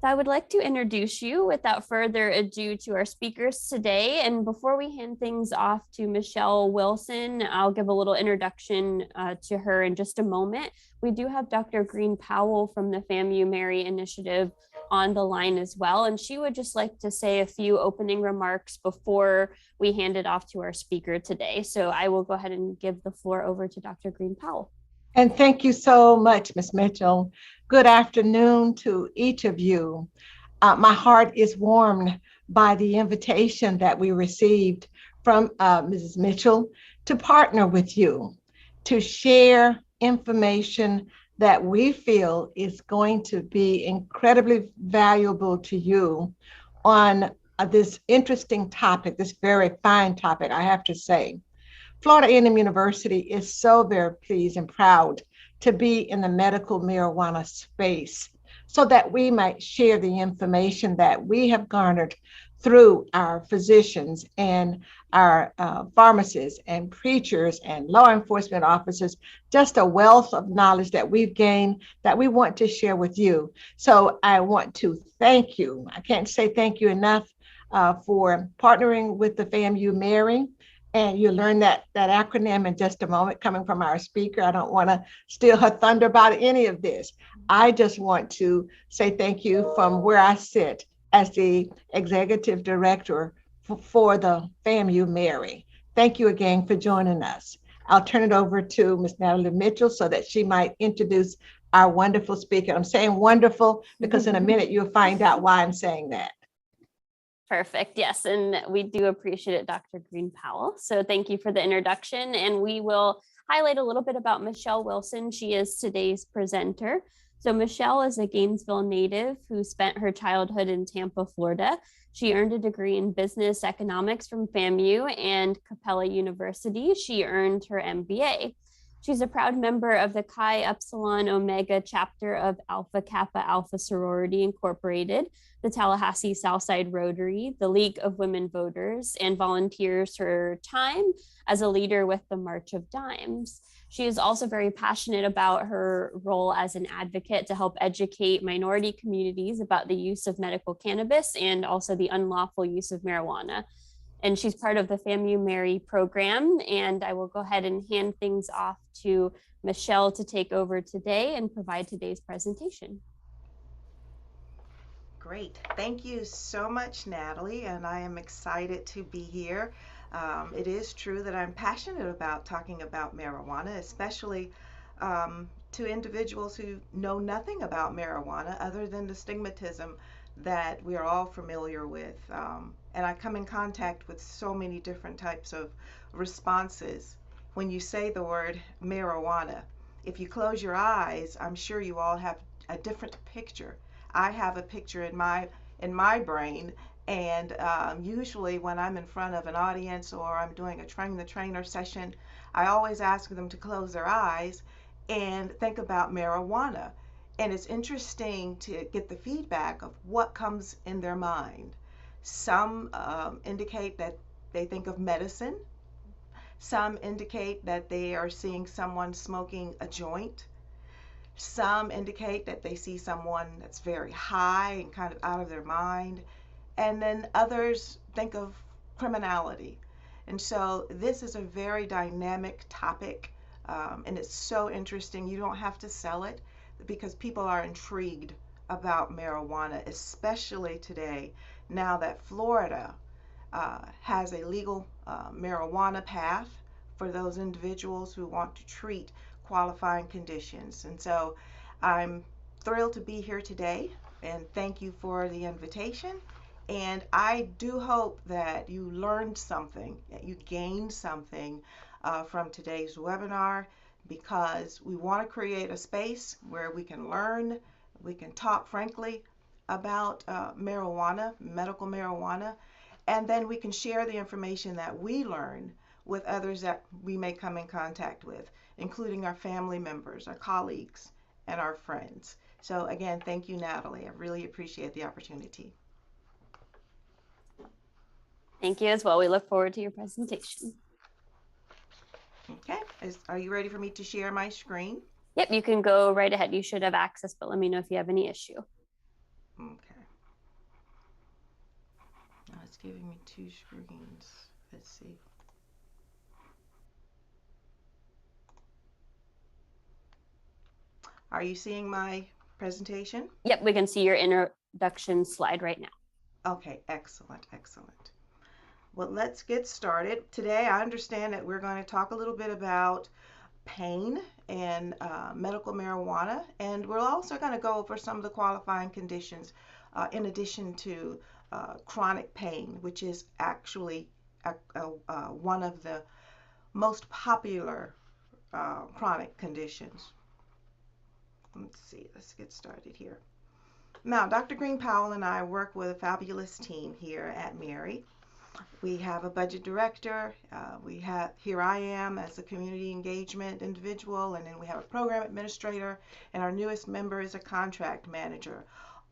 So I would like to introduce you without further ado to our speakers today. And before we hand things off to Michelle Wilson, I'll give a little introduction to her in just a moment. We do have Dr. Green Powell from the FAMU MMERI initiative on the line as well. And she would just like to say a few opening remarks before we hand it off to our speaker today. So I will go ahead and give the floor over to Dr. Green Powell. And thank you so much, Ms. Mitchell. Good afternoon to each of you. My heart is warmed by the invitation that we received from Mrs. Mitchell to partner with you, to share information that we feel is going to be incredibly valuable to you on this interesting topic, this very fine topic, I have to say. Florida A&M University is so very pleased and proud to be in the medical marijuana space so that we might share the information that we have garnered through our physicians and our pharmacists and preachers and law enforcement officers, just a wealth of knowledge that we've gained that we want to share with you. So I want to thank you. I can't say thank you enough for partnering with the FAMU MMERI. And you learn that acronym in just a moment coming from our speaker. I don't want to steal her thunder about any of this. I just want to say thank you from where I sit as the executive director for the FAMU MMERI. Thank you again for joining us. I'll turn it over to Ms. Natalie Mitchell so that she might introduce our wonderful speaker. I'm saying wonderful because in a minute you'll find out why I'm saying that. Perfect. Yes. And we do appreciate it, Dr. Green Powell. So thank you for the introduction. And we will highlight a little bit about Michelle Wilson. She is today's presenter. So Michelle is a Gainesville native who spent her childhood in Tampa, Florida. She earned a degree in business economics from FAMU and Capella University. She earned her MBA. She's a proud member of the Chi Epsilon Omega chapter of Alpha Kappa Alpha Sorority Incorporated, the Tallahassee Southside Rotary, the League of Women Voters, and volunteers her time as a leader with the March of Dimes. She is also very passionate about her role as an advocate to help educate minority communities about the use of medical cannabis and also the unlawful use of marijuana. And she's part of the FAMU MMERI program. And I will go ahead and hand things off to Michelle to take over today and provide today's presentation. Great. Thank you so much, Natalie. And I am excited to be here. It is true that I'm passionate about talking about marijuana, especially to individuals who know nothing about marijuana other than the stigmatism that we are all familiar with. And I come in contact with so many different types of responses when you say the word marijuana. If you close your eyes, I'm sure you all have a different picture. I have a picture in my brain, and usually when I'm in front of an audience or I'm doing a train the trainer session, I always ask them to close their eyes and think about marijuana. And it's interesting to get the feedback of what comes in their mind. Some indicate that they think of medicine. Some indicate that they are seeing someone smoking a joint. Some indicate that they see someone that's very high and kind of out of their mind. And then others think of criminality. And so this is a very dynamic topic, and it's so interesting. You don't have to sell it because people are intrigued about marijuana, especially today, now that Florida has a legal marijuana path for those individuals who want to treat qualifying conditions. And so I'm thrilled to be here today, and thank you for the invitation. And I do hope that you learned something, that you gained something from today's webinar, because we want to create a space where we can learn, we can talk frankly about marijuana, medical marijuana, and then we can share the information that we learn with others that we may come in contact with, including our family members, our colleagues, and our friends. So again, thank you, Natalie. I really appreciate the opportunity. Thank you as well. We look forward to your presentation. Okay, are you ready for me to share my screen? Yep, you can go right ahead. You should have access, but let me know if you have any issue. Okay. It's giving me two screens. Let's see. Are you seeing my presentation? Yep, we can see your introduction slide right now. Okay, excellent, excellent. Well, let's get started. Today, I understand that we're going to talk a little bit about pain and medical marijuana, and we're also going to go over some of the qualifying conditions in addition to chronic pain, which is actually one of the most popular chronic conditions. Let's see, let's get started here. Now, Dr. Green Powell and I work with a fabulous team here at MMERI. We have a budget director. Here I am as a community engagement individual, and then we have a program administrator, and our newest member is a contract manager.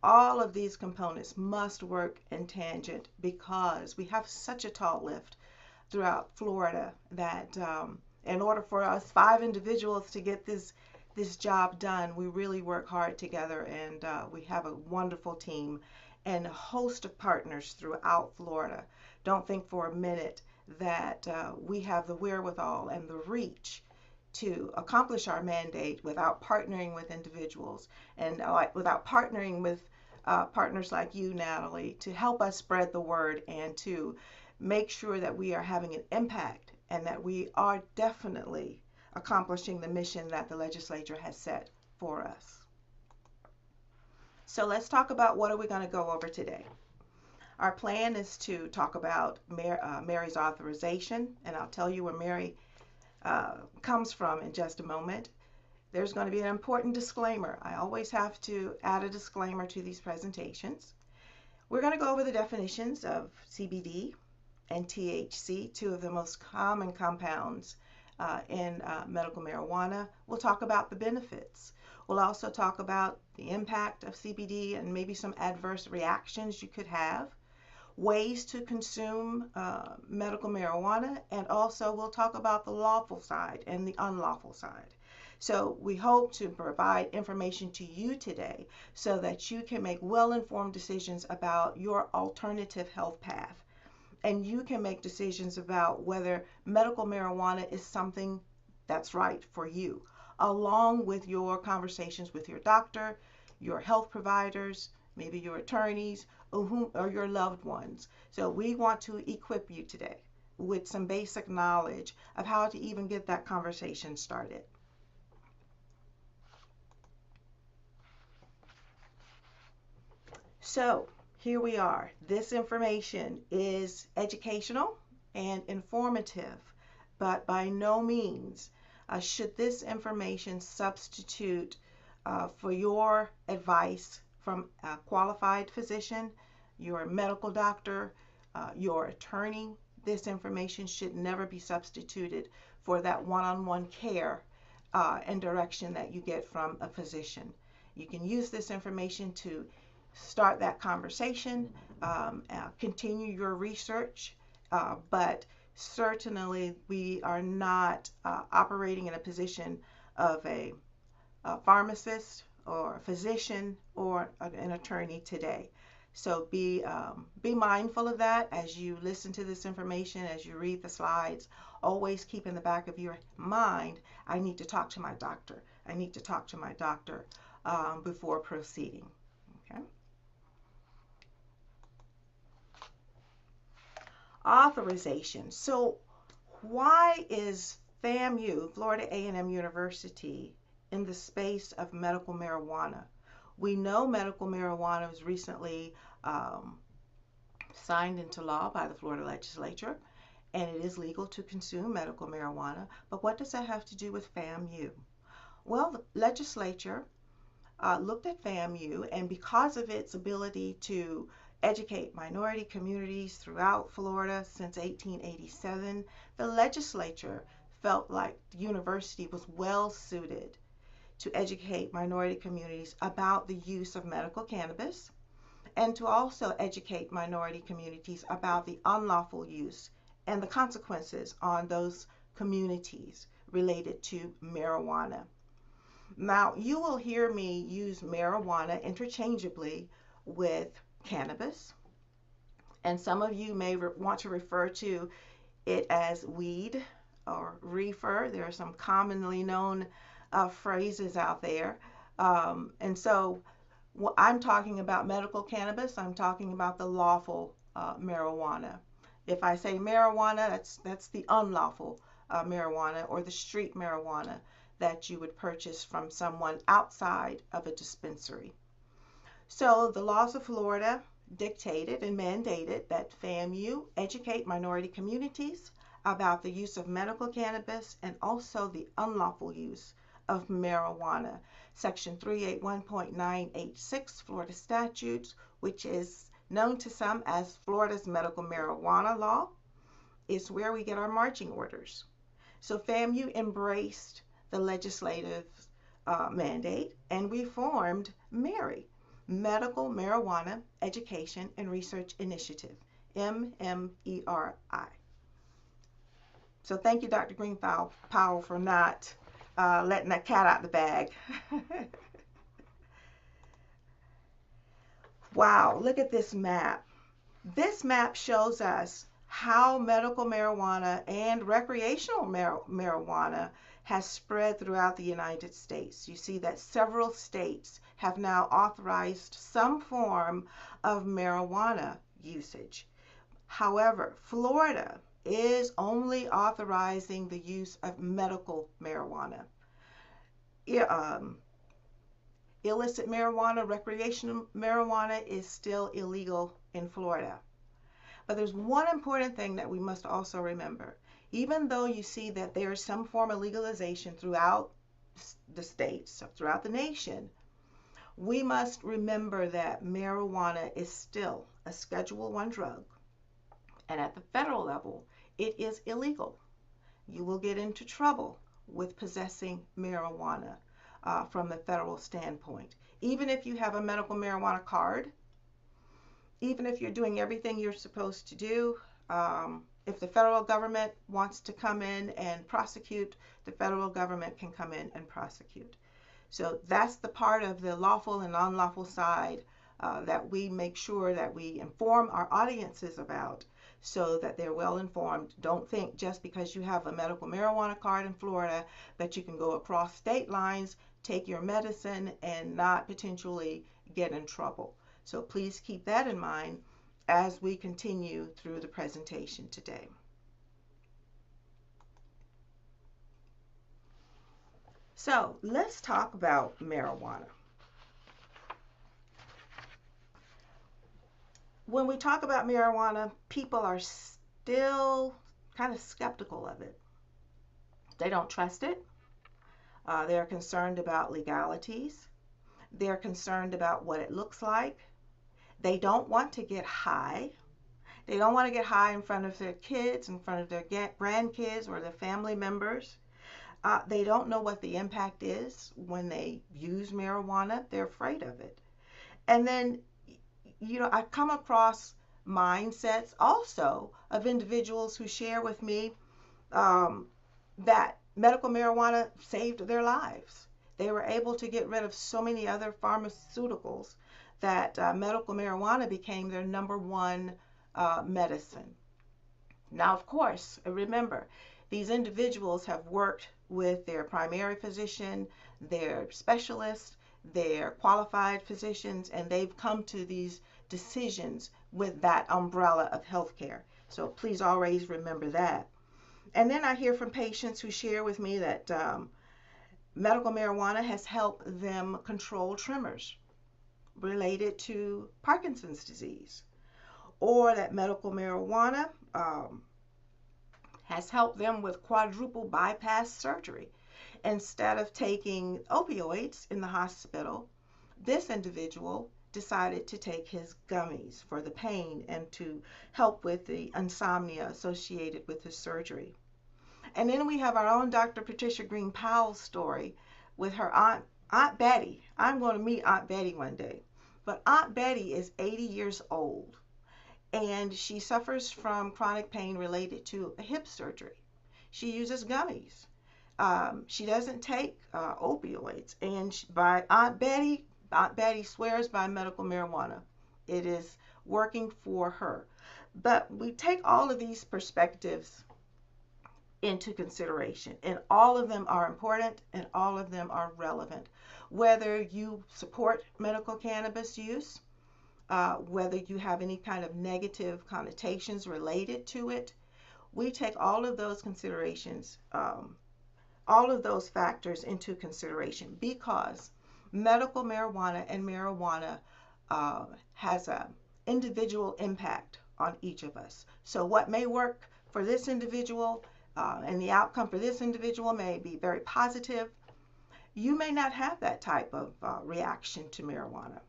All of these components must work in tangent because we have such a tall lift throughout Florida that in order for us 5 individuals to get this job done, we really work hard together, and we have a wonderful team and a host of partners throughout Florida. Don't think for a minute that we have the wherewithal and the reach to accomplish our mandate without partnering with individuals and without partnering with partners like you, Natalie, to help us spread the word and to make sure that we are having an impact and that we are definitely accomplishing the mission that the legislature has set for us. So let's talk about what are we going to go over today. Our plan is to talk about MMERI's authorization, and I'll tell you where MMERI comes from in just a moment. There's going to be an important disclaimer. I always have to add a disclaimer to these presentations. We're going to go over the definitions of CBD and THC, 2 of the most common compounds in medical marijuana. We'll talk about the benefits. We'll also talk about the impact of CBD and maybe some adverse reactions you could have, ways to consume medical marijuana, and also we'll talk about the lawful side and the unlawful side. So we hope to provide information to you today so that you can make well-informed decisions about your alternative health path. And you can make decisions about whether medical marijuana is something that's right for you, along with your conversations with your doctor, your health providers, maybe your attorneys, or your loved ones. So we want to equip you today with some basic knowledge of how to even get that conversation started. So here we are. This information is educational and informative, but by no means should this information substitute for your advice from a qualified physician, your medical doctor, your attorney. This information should never be substituted for that one-on-one care and direction that you get from a physician. You can use this information to start that conversation, continue your research, but certainly we are not operating in a position of a pharmacist or a physician or an attorney today. So be mindful of that as you listen to this information, as you read the slides. Always keep in the back of your mind, I need to talk to my doctor. I need to talk to my doctor before proceeding. Okay. Authorization. So why is FAMU, Florida A&M University, in the space of medical marijuana? We know medical marijuana was recently signed into law by the Florida legislature, and it is legal to consume medical marijuana. But what does that have to do with FAMU? Well, the legislature looked at FAMU, and because of its ability to educate minority communities throughout Florida since 1887, the legislature felt like the university was well suited to educate minority communities about the use of medical cannabis and to also educate minority communities about the unlawful use and the consequences on those communities related to marijuana. Now, you will hear me use marijuana interchangeably with cannabis And some of you may want to refer to it as weed or reefer. There are some commonly known phrases out there. And so I'm talking about medical cannabis. I'm talking about the lawful marijuana. If I say marijuana, that's the unlawful marijuana or the street marijuana that you would purchase from someone outside of a dispensary. So the laws of Florida dictated and mandated that FAMU educate minority communities about the use of medical cannabis and also the unlawful use of marijuana. Section 381.986 Florida statutes, which is known to some as Florida's medical marijuana law, is where we get our marching orders. So FAMU embraced the legislative mandate, and we formed MMERI, Medical Marijuana Education and Research Initiative, MMERI. So thank you, Dr. Green Powell, for not letting that cat out the bag. Wow, look at this map. This map shows us how medical marijuana and recreational marijuana has spread throughout the United States. You see that several states have now authorized some form of marijuana usage. However, Florida is only authorizing the use of medical marijuana. Illicit marijuana, recreational marijuana is still illegal in Florida. But there's one important thing that we must also remember. Even though you see that there is some form of legalization throughout the states, throughout the nation, we must remember that marijuana is still a Schedule I drug. And at the federal level, it is illegal. You will get into trouble with possessing marijuana from the federal standpoint. Even if you have a medical marijuana card, even if you're doing everything you're supposed to do, if the federal government wants to come in and prosecute, the federal government can come in and prosecute. So that's the part of the lawful and unlawful side that we make sure that we inform our audiences about so that they're well informed. Don't think just because you have a medical marijuana card in Florida that you can go across state lines, take your medicine, and not potentially get in trouble. So please keep that in mind as we continue through the presentation today. So let's talk about marijuana. When we talk about marijuana, people are still kind of skeptical of it. They don't trust it. They're concerned about legalities. They're concerned about what it looks like. They don't want to get high. They don't want to get high in front of their kids, in front of their grandkids or their family members. They don't know what the impact is when they use marijuana. They're afraid of it. And then, I come across mindsets also of individuals who share with me that medical marijuana saved their lives. They were able to get rid of so many other pharmaceuticals that medical marijuana became their number one medicine. Now, of course, remember, these individuals have worked with their primary physician, their specialist, their qualified physicians, and they've come to these decisions with that umbrella of healthcare. So please always remember that. And then I hear from patients who share with me that medical marijuana has helped them control tremors related to Parkinson's disease, or that medical marijuana has helped them with quadruple bypass surgery. Instead of taking opioids in the hospital, this individual decided to take his gummies for the pain and to help with the insomnia associated with his surgery. And then we have our own Dr. Patricia Green Powell's story with her Aunt Betty. I'm going to meet Aunt Betty one day. But Aunt Betty is 80 years old, and she suffers from chronic pain related to a hip surgery. She uses gummies. She doesn't take opioids. And by Aunt Betty swears by medical marijuana. It is working for her. But we take all of these perspectives into consideration, and all of them are important and all of them are relevant. Whether you support medical cannabis use, whether you have any kind of negative connotations related to it, we take all of those considerations, all of those factors into consideration, because medical marijuana and marijuana has an individual impact on each of us. So what may work for this individual and the outcome for this individual may be very positive. You may not have that type of reaction to marijuana.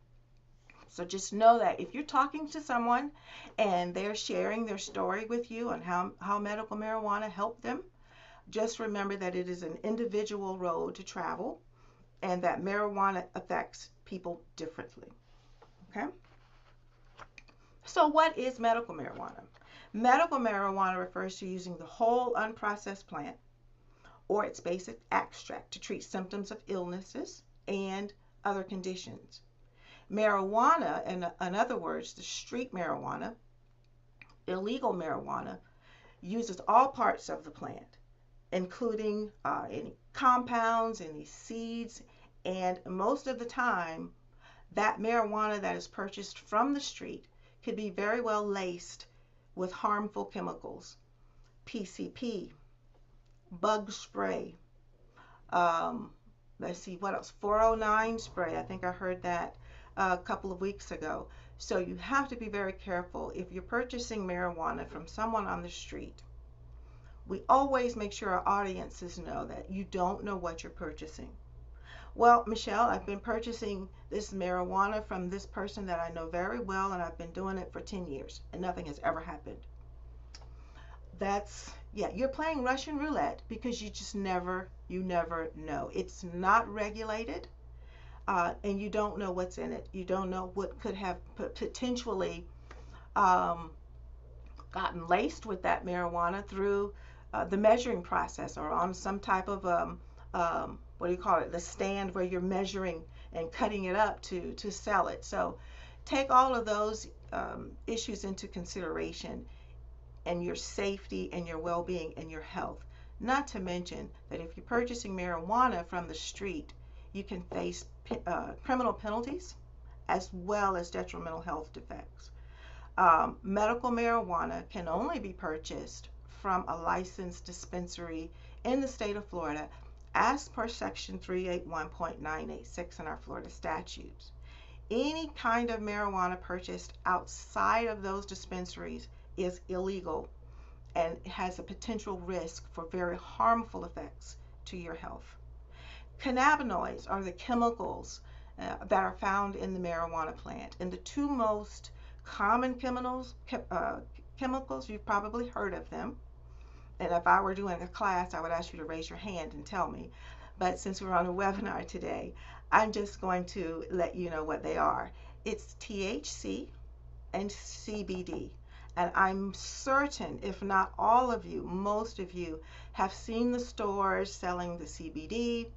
So just know that if you're talking to someone and they're sharing their story with you on how medical marijuana helped them, just remember that it is an individual road to travel and that marijuana affects people differently. Okay? So what is medical marijuana? Medical marijuana refers to using the whole unprocessed plant or its basic extract to treat symptoms of illnesses and other conditions. Marijuana, in other words, the street marijuana, illegal marijuana, uses all parts of the plant, including any compounds, any seeds, and most of the time, that marijuana that is purchased from the street could be very well laced with harmful chemicals, PCP, bug spray, let's see, what else, 409 spray, I think I heard that a couple of weeks ago. So you have to be very careful if you're purchasing marijuana from someone on the street. We always make sure our audiences know that you don't know what you're purchasing. Well, Michelle, I've been purchasing this marijuana from this person that I know very well, and I've been doing it for 10 years, and nothing has ever happened. Yeah, you're playing Russian roulette because you never know. It's not regulated. And you don't know what's in it. You don't know what could have potentially gotten laced with that marijuana through the measuring process or on some type of, what do you call it, the stand where you're measuring and cutting it up to sell it. So take all of those issues into consideration, and your safety and your well-being and your health. Not to mention that if you're purchasing marijuana from the street, you can face criminal penalties as well as detrimental health effects. Medical marijuana can only be purchased from a licensed dispensary in the state of Florida as per section 381.986 in our Florida statutes. Any kind of marijuana purchased outside of those dispensaries is illegal and has a potential risk for very harmful effects to your health. Cannabinoids are the chemicals that are found in the marijuana plant, and the two most common chemicals, you've probably heard of them, and if I were doing a class I would ask you to raise your hand and tell me, but since we're on a webinar today, I'm just going to let you know what they are. It's THC and CBD. And I'm certain, if not all of you, most of you have seen the stores selling the CBD,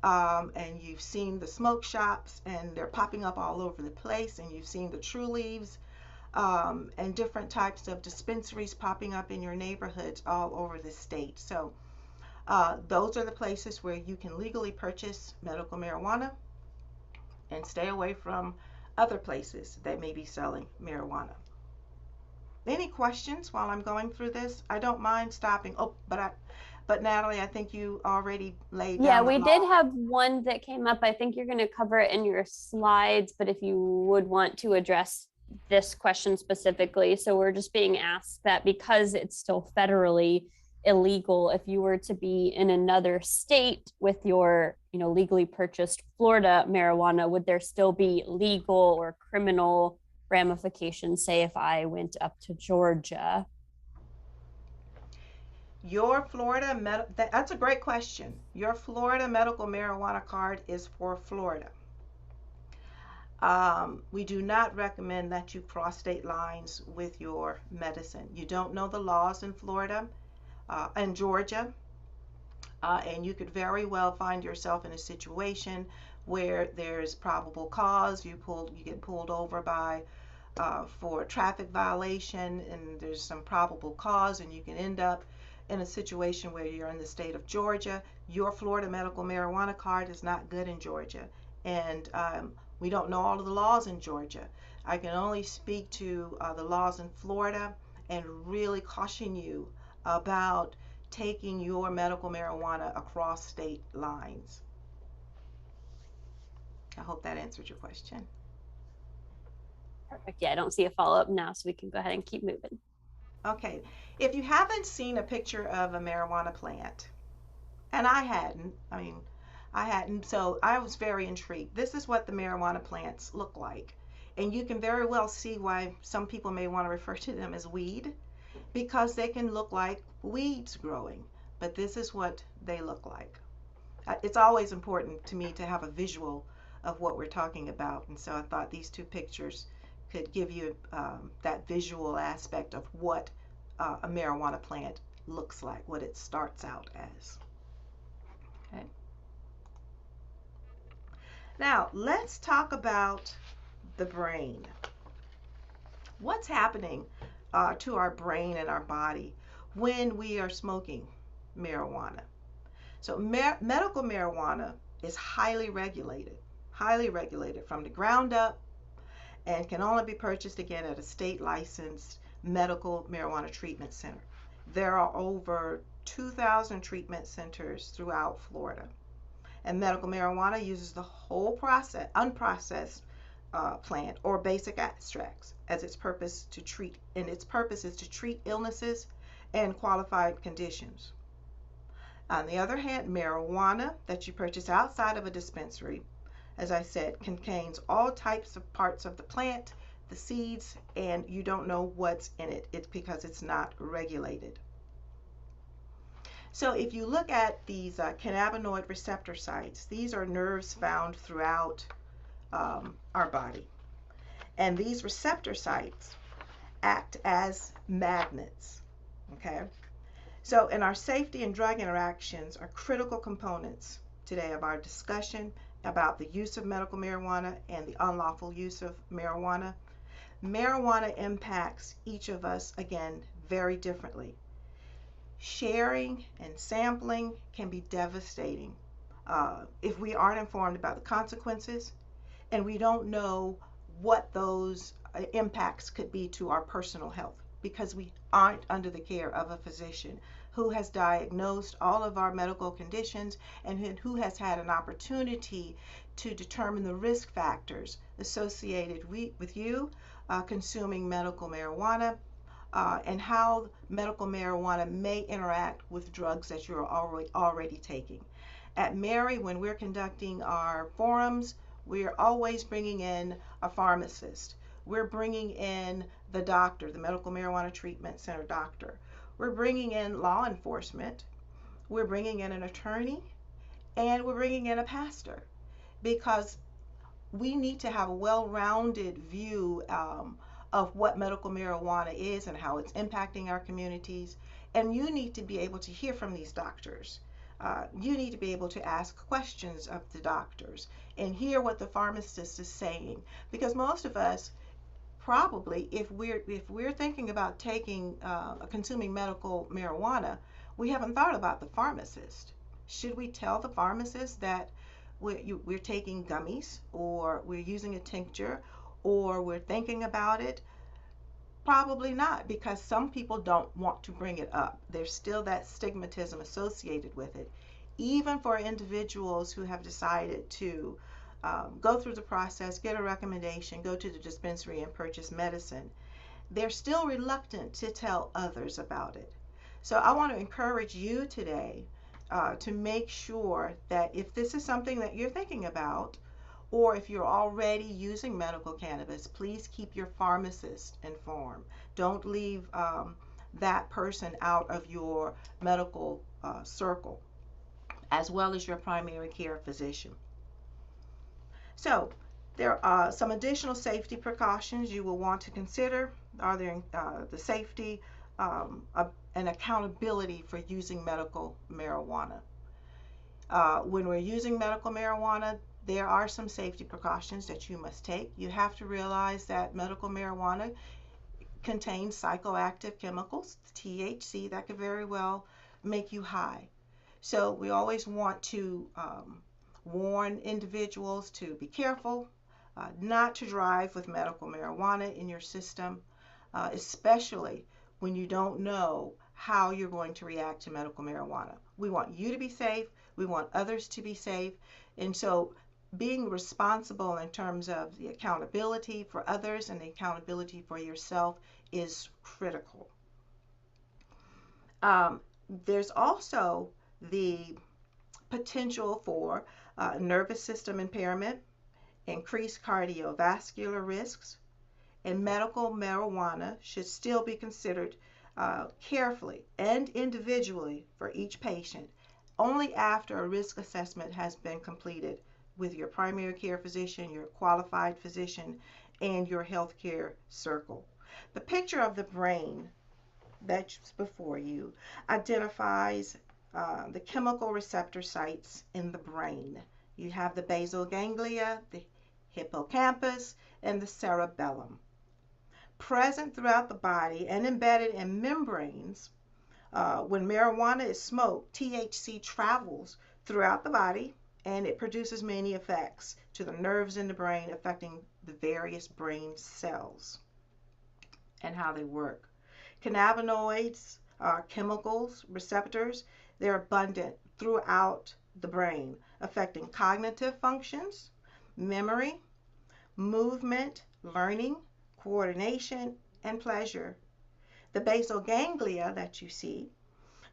and you've seen the smoke shops, and they're popping up all over the place, and you've seen the True Leaves, and different types of dispensaries popping up in your neighborhoods all over the state. So those are the places where you can legally purchase medical marijuana, and stay away from other places that may be selling marijuana. Any questions while I'm going through this? I don't mind stopping. Oh, but Natalie, I think you already laid down. Yeah, we did have one that came up. I think you're going to cover it in your slides, but if you would want to address this question specifically. So we're just being asked that because it's still federally illegal, if you were to be in another state with your, legally purchased Florida marijuana, would there still be legal or criminal ramifications, say if I went up to Georgia? Your Florida, that's a great question. Your Florida medical marijuana card is for Florida. We do not recommend that you cross state lines with your medicine. You don't know the laws in Florida and Georgia, and you could very well find yourself in a situation where there's probable cause. You get pulled over by for traffic violation and there's some probable cause and you can end up in a situation where you're in the state of Georgia. Your Florida medical marijuana card is not good in Georgia, and we don't know all of the laws in Georgia. I can only speak to the laws in Florida and really caution you about taking your medical marijuana across state lines. I hope that answered your question. Perfect. Yeah, I don't see a follow-up now, so we can go ahead and keep moving. Okay, if you haven't seen a picture of a marijuana plant, and I hadn't, so I was very intrigued. This is what the marijuana plants look like. And you can very well see why some people may want to refer to them as weed, because they can look like weeds growing, but this is what they look like. It's always important to me to have a visual of what we're talking about, and so I thought these two pictures could give you that visual aspect of what a marijuana plant looks like, what it starts out as. Okay. Now, let's talk about the brain. What's happening to our brain and our body when we are smoking marijuana? So medical marijuana is highly regulated from the ground up, and can only be purchased again at a state licensed medical marijuana treatment center. There are over 2,000 treatment centers throughout Florida. And medical marijuana uses the whole process, unprocessed plant or basic extracts as its purpose to treat, and its purpose is to treat illnesses and qualified conditions. On the other hand, marijuana that you purchase outside of a dispensary, as I said, contains all types of parts of the plant, the seeds, and you don't know what's in it. It's because it's not regulated. So if you look at these cannabinoid receptor sites, these are nerves found throughout our body. And these receptor sites act as magnets, okay? So in our safety and drug interactions are critical components today of our discussion about the use of medical marijuana and the unlawful use of marijuana. Marijuana impacts each of us, again, very differently. Sharing and sampling can be devastating if we aren't informed about the consequences and we don't know what those impacts could be to our personal health, because we aren't under the care of a physician who has diagnosed all of our medical conditions and who has had an opportunity to determine the risk factors associated with you consuming medical marijuana and how medical marijuana may interact with drugs that you're already taking. At MMERI, when we're conducting our forums, we're always bringing in a pharmacist. We're bringing in the doctor, the medical marijuana treatment center doctor. We're bringing in law enforcement. We're bringing in an attorney, and we're bringing in a pastor, because we need to have a well-rounded view of what medical marijuana is and how it's impacting our communities. And you need to be able to hear from these doctors. You need to be able to ask questions of the doctors and hear what the pharmacist is saying, because most of us probably, if we're thinking about taking consuming medical marijuana, we haven't thought about the pharmacist. Should we tell the pharmacist that we're taking gummies, or we're using a tincture, or we're thinking about it? Probably not, because some people don't want to bring it up. There's still that stigmatism associated with it. Even for individuals who have decided to go through the process, get a recommendation, go to the dispensary and purchase medicine, they're still reluctant to tell others about it. So I want to encourage you today to make sure that if this is something that you're thinking about, or if you're already using medical cannabis, please keep your pharmacist informed. Don't leave that person out of your medical circle, as well as your primary care physician. So there are some additional safety precautions you will want to consider. Are there the safety and accountability for using medical marijuana? When we're using medical marijuana, there are some safety precautions that you must take. You have to realize that medical marijuana contains psychoactive chemicals, THC, that could very well make you high. So we always want to warn individuals to be careful, not to drive with medical marijuana in your system, especially when you don't know how you're going to react to medical marijuana. We want you to be safe. We want others to be safe. And so being responsible in terms of the accountability for others and the accountability for yourself is critical. There's also the potential for nervous system impairment, increased cardiovascular risks, and medical marijuana should still be considered carefully and individually for each patient only after a risk assessment has been completed with your primary care physician, your qualified physician, and your healthcare circle. The picture of the brain that's before you identifies the chemical receptor sites in the brain. You have the basal ganglia, the hippocampus, and the cerebellum. Present throughout the body and embedded in membranes, when marijuana is smoked, THC travels throughout the body and it produces many effects to the nerves in the brain, affecting the various brain cells and how they work. Cannabinoids are chemicals, receptors. They're abundant throughout the brain, affecting cognitive functions, memory, movement, learning, coordination, and pleasure. The basal ganglia that you see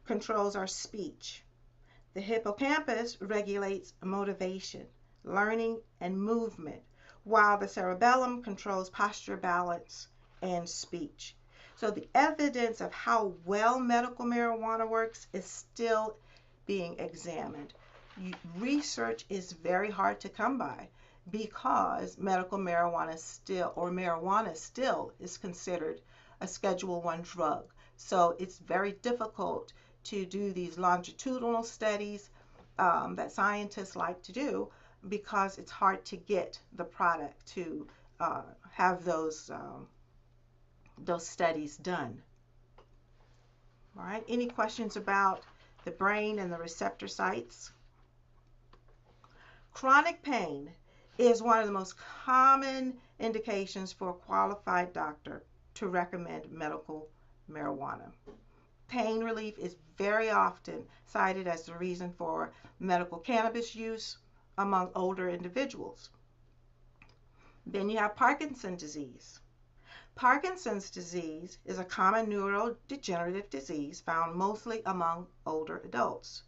controls our speech. The hippocampus regulates motivation, learning, and movement, while the cerebellum controls posture, balance, and speech. So the evidence of how well medical marijuana works is still being examined. Research is very hard to come by because medical marijuana still is considered a Schedule I drug. So it's very difficult to do these longitudinal studies that scientists like to do because it's hard to get the product to have those studies done. All right, any questions about the brain and the receptor sites? Chronic pain is one of the most common indications for a qualified doctor to recommend medical marijuana. Pain relief is very often cited as the reason for medical cannabis use among older individuals. Then you have Parkinson's disease. Parkinson's disease is a common neurodegenerative disease found mostly among older adults.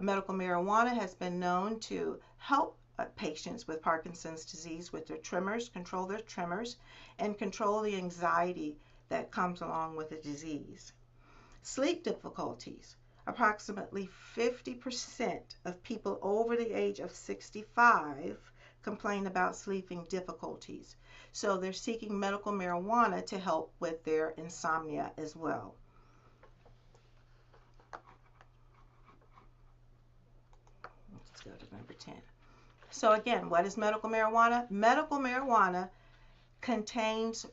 Medical marijuana has been known to help patients with Parkinson's disease with their tremors, control their tremors, and control the anxiety that comes along with the disease. Sleep difficulties. Approximately 50% of people over the age of 65 complain about sleeping difficulties. So they're seeking medical marijuana to help with their insomnia as well. Let's go to number 10. So again, what is medical marijuana? Medical marijuana contains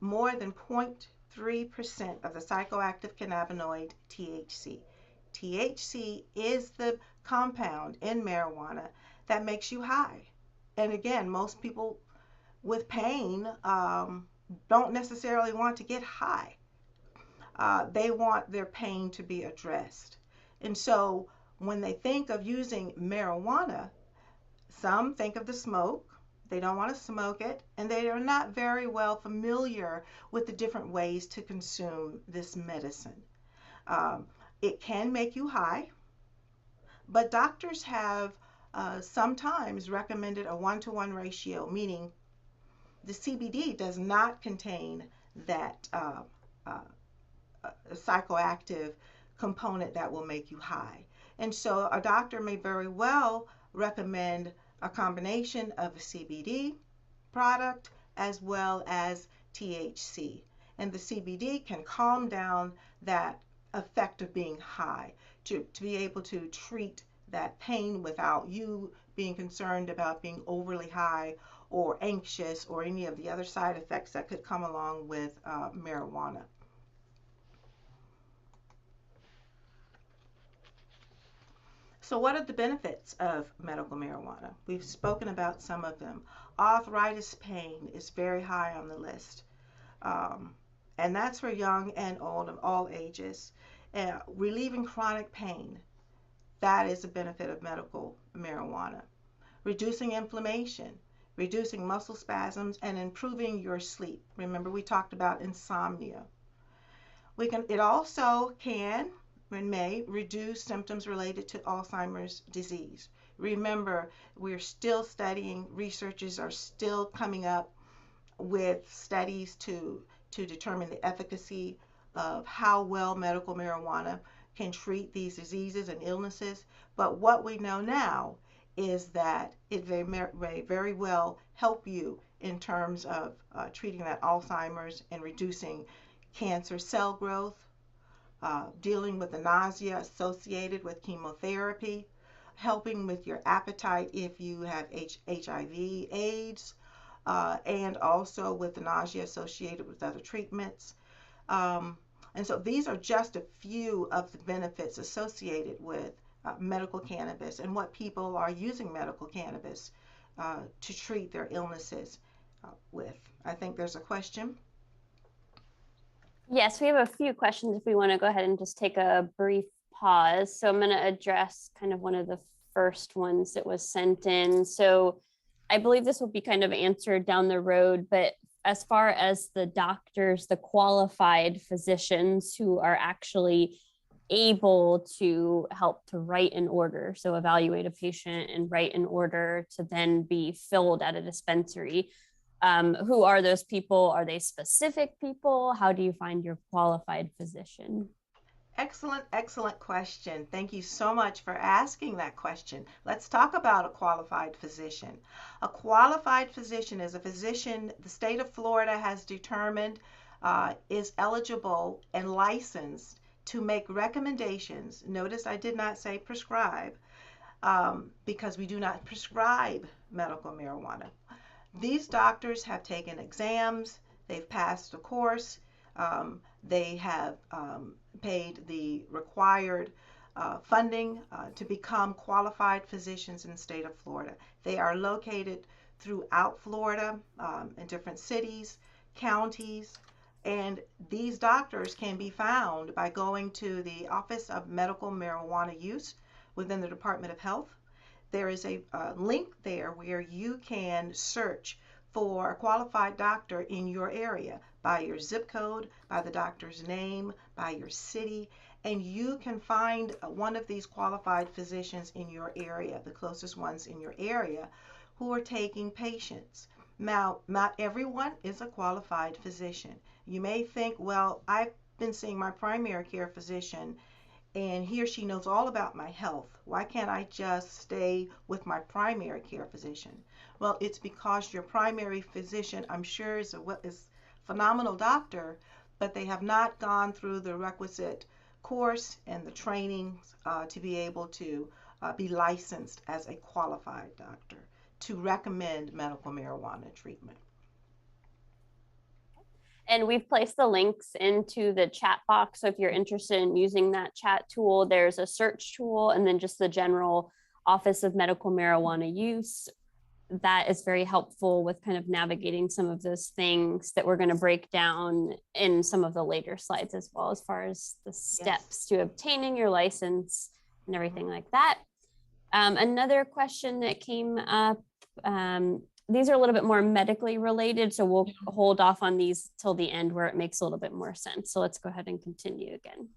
more than 0.3% of the psychoactive cannabinoid THC. THC is the compound in marijuana that makes you high. And again, most people with pain don't necessarily want to get high. They want their pain to be addressed. And so when they think of using marijuana, some think of the smoke. They don't want to smoke it, and they are not very well familiar with the different ways to consume this medicine. It can make you high, but doctors have sometimes recommended a 1-to-1 ratio, meaning the CBD does not contain that psychoactive component that will make you high. And so a doctor may very well recommend a combination of a CBD product as well as THC. And the CBD can calm down that effect of being high to be able to treat that pain without you being concerned about being overly high or anxious or any of the other side effects that could come along with marijuana. So what are the benefits of medical marijuana? We've spoken about some of them. Arthritis pain is very high on the list. And that's for young and old of all ages. Relieving chronic pain, that is a benefit of medical marijuana. Reducing inflammation, reducing muscle spasms, and improving your sleep. Remember, we talked about insomnia. It also can and may reduce symptoms related to Alzheimer's disease. Remember, we're still studying, researchers are still coming up with studies to determine the efficacy of how well medical marijuana can treat these diseases and illnesses. But what we know now is that it may very well help you in terms of treating that Alzheimer's and reducing cancer cell growth, dealing with the nausea associated with chemotherapy, helping with your appetite if you have HIV, AIDS, and also with the nausea associated with other treatments. And so these are just a few of the benefits associated with medical cannabis and what people are using medical cannabis to treat their illnesses with. I think there's a question. Yes, we have a few questions if we want to go ahead and just take a brief pause. So I'm going to address kind of one of the first ones that was sent in. So I believe this will be kind of answered down the road, but as far as the doctors, the qualified physicians who are actually able to help to write an order, so evaluate a patient and write an order to then be filled at a dispensary, who are those people? Are they specific people? How do you find your qualified physician? Excellent, excellent question. Thank you so much for asking that question. Let's talk about a qualified physician. A qualified physician is a physician the state of Florida has determined is eligible and licensed to make recommendations. Notice I did not say prescribe, because we do not prescribe medical marijuana. These doctors have taken exams, they've passed a course, they have paid the required funding to become qualified physicians in the state of Florida. They are located throughout Florida in different cities, counties, and these doctors can be found by going to the Office of Medical Marijuana Use within the Department of Health. There is a link there where you can search for a qualified doctor in your area by your zip code, by the doctor's name, by your city, and you can find one of these qualified physicians in your area, the closest ones in your area, who are taking patients. Now, not everyone is a qualified physician. You may think, well, I've been seeing my primary care physician and he or she knows all about my health. Why can't I just stay with my primary care physician? Well, it's because your primary physician, I'm sure, is a phenomenal doctor, but they have not gone through the requisite course and the trainings to be able to be licensed as a qualified doctor to recommend medical marijuana treatment. And we've placed the links into the chat box. So if you're interested in using that chat tool, there's a search tool and then just the general Office of Medical Marijuana Use. That is very helpful with kind of navigating some of those things that we're going to break down in some of the later slides as well, as far as the steps to obtaining your license and everything like that. Another question that came up, these are a little bit more medically related, so we'll hold off on these till the end where it makes a little bit more sense. So let's go ahead and continue again.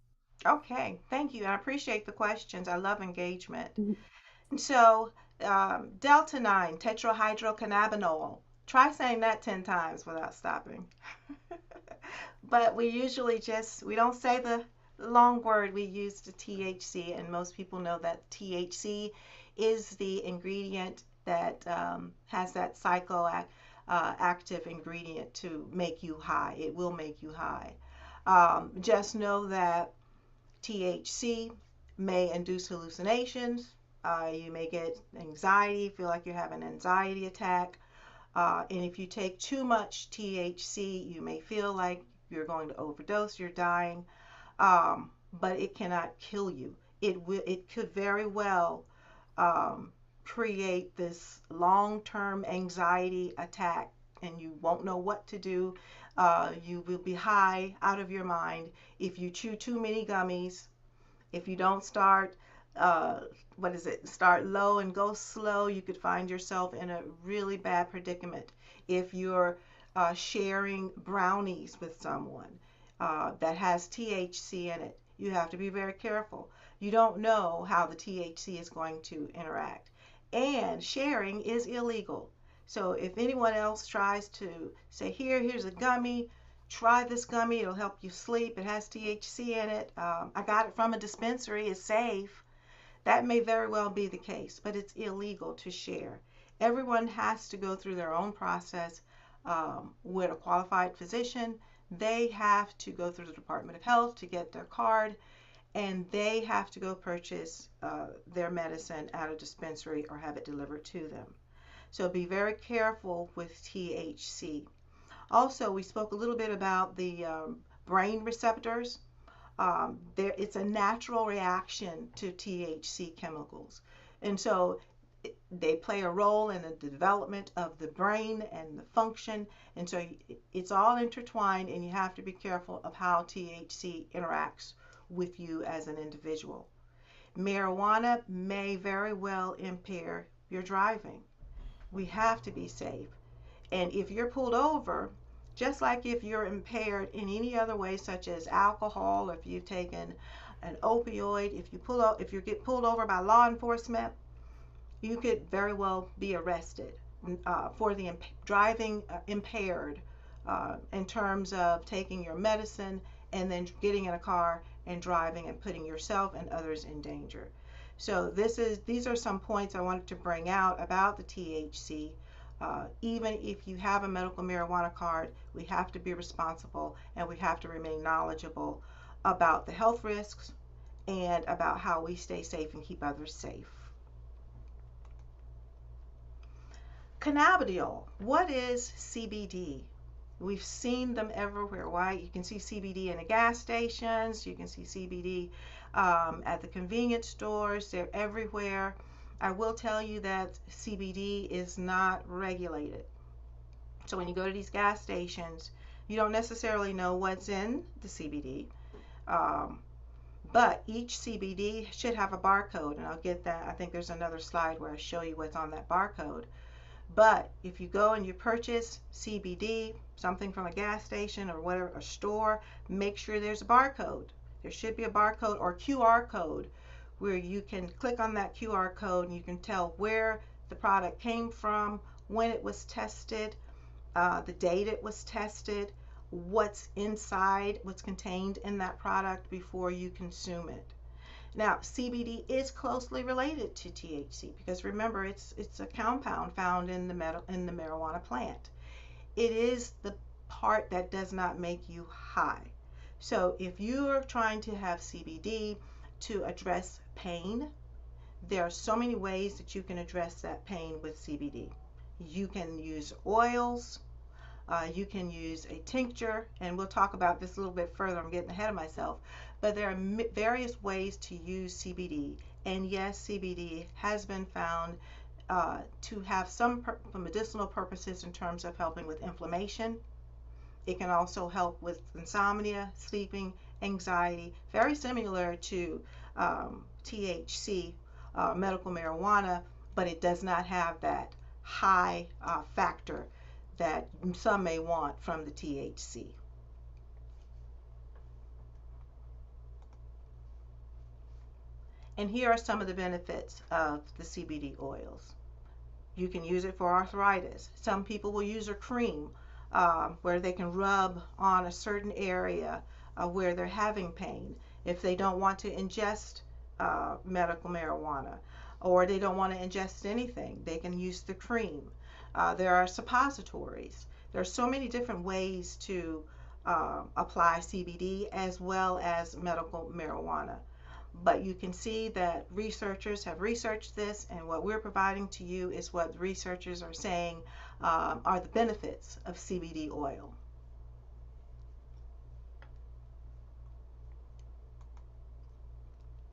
Okay, thank you. I appreciate the questions. I love engagement. And so Delta 9 tetrahydrocannabinol. Try saying that 10 times without stopping. But we usually we don't say the long word, we use the THC, and most people know that THC is the ingredient that has that psychoactive ingredient to make you high. It will make you high. Just know that THC may induce hallucinations, You may get anxiety, feel like you're having an anxiety attack. And if you take too much THC, you may feel like you're going to overdose, you're dying, but it cannot kill you. It could very well um, create this long-term anxiety attack, and you won't know what to do. You will be high out of your mind if you chew too many gummies, if you don't start, uh, start low and go slow, you could find yourself in a really bad predicament. If you're sharing brownies with someone that has THC in it, you have to be very careful. You don't know how the THC is going to interact. And sharing is illegal. So if anyone else tries to say, here's a gummy, try this gummy, it'll help you sleep, it has THC in it, I got it from a dispensary, it's safe, that may very well be the case, but it's illegal to share. Everyone has to go through their own process with a qualified physician. They have to go through the Department of Health to get their card, and they have to go purchase their medicine at a dispensary or have it delivered to them. So be very careful with THC. Also, we spoke a little bit about the brain receptors. It's a natural reaction to THC chemicals. And so they play a role in the development of the brain and the function. And so it's all intertwined, and you have to be careful of how THC interacts with you as an individual. Marijuana may very well impair your driving. We have to be safe. And if you're pulled over, just like if you're impaired in any other way, such as alcohol, or if you've taken an opioid, if you get pulled over by law enforcement, you could very well be arrested for the driving impaired in terms of taking your medicine and then getting in a car and driving and putting yourself and others in danger. So these are some points I wanted to bring out about the THC. Even if you have a medical marijuana card, we have to be responsible, and we have to remain knowledgeable about the health risks and about how we stay safe and keep others safe. Cannabidiol. What is CBD? We've seen them everywhere, right? You can see CBD in the gas stations. You can see CBD at the convenience stores. They're everywhere. I will tell you that CBD is not regulated. So when you go to these gas stations, you don't necessarily know what's in the CBD. But each CBD should have a barcode, and I'll get that. I think there's another slide where I show you what's on that barcode. But if you go and you purchase CBD, something from a gas station or whatever, a store, make sure there's a barcode. There should be a barcode or QR code where you can click on that QR code and you can tell where the product came from, when it was tested, the date it was tested, what's inside, what's contained in that product before you consume it. Now, CBD is closely related to THC because remember, it's a compound found in the marijuana plant. It is the part that does not make you high. So if you are trying to have CBD to address pain, there are so many ways that you can address that pain with CBD. You can use oils, you can use a tincture, and we'll talk about this a little bit further. I'm getting ahead of myself. But there are various ways to use CBD. And yes, CBD has been found to have some medicinal purposes in terms of helping with inflammation. It can also help with insomnia, sleeping, anxiety, very similar to THC, medical marijuana, but it does not have that high factor that some may want from the THC. And here are some of the benefits of the CBD oils. You can use it for arthritis. Some people will use a cream where they can rub on a certain area where they're having pain. If they don't want to ingest medical marijuana, or they don't want to ingest anything, they can use the cream. There are suppositories. There are so many different ways to apply CBD as well as medical marijuana. But you can see that researchers have researched this, and what we're providing to you is what the researchers are saying are the benefits of CBD oil.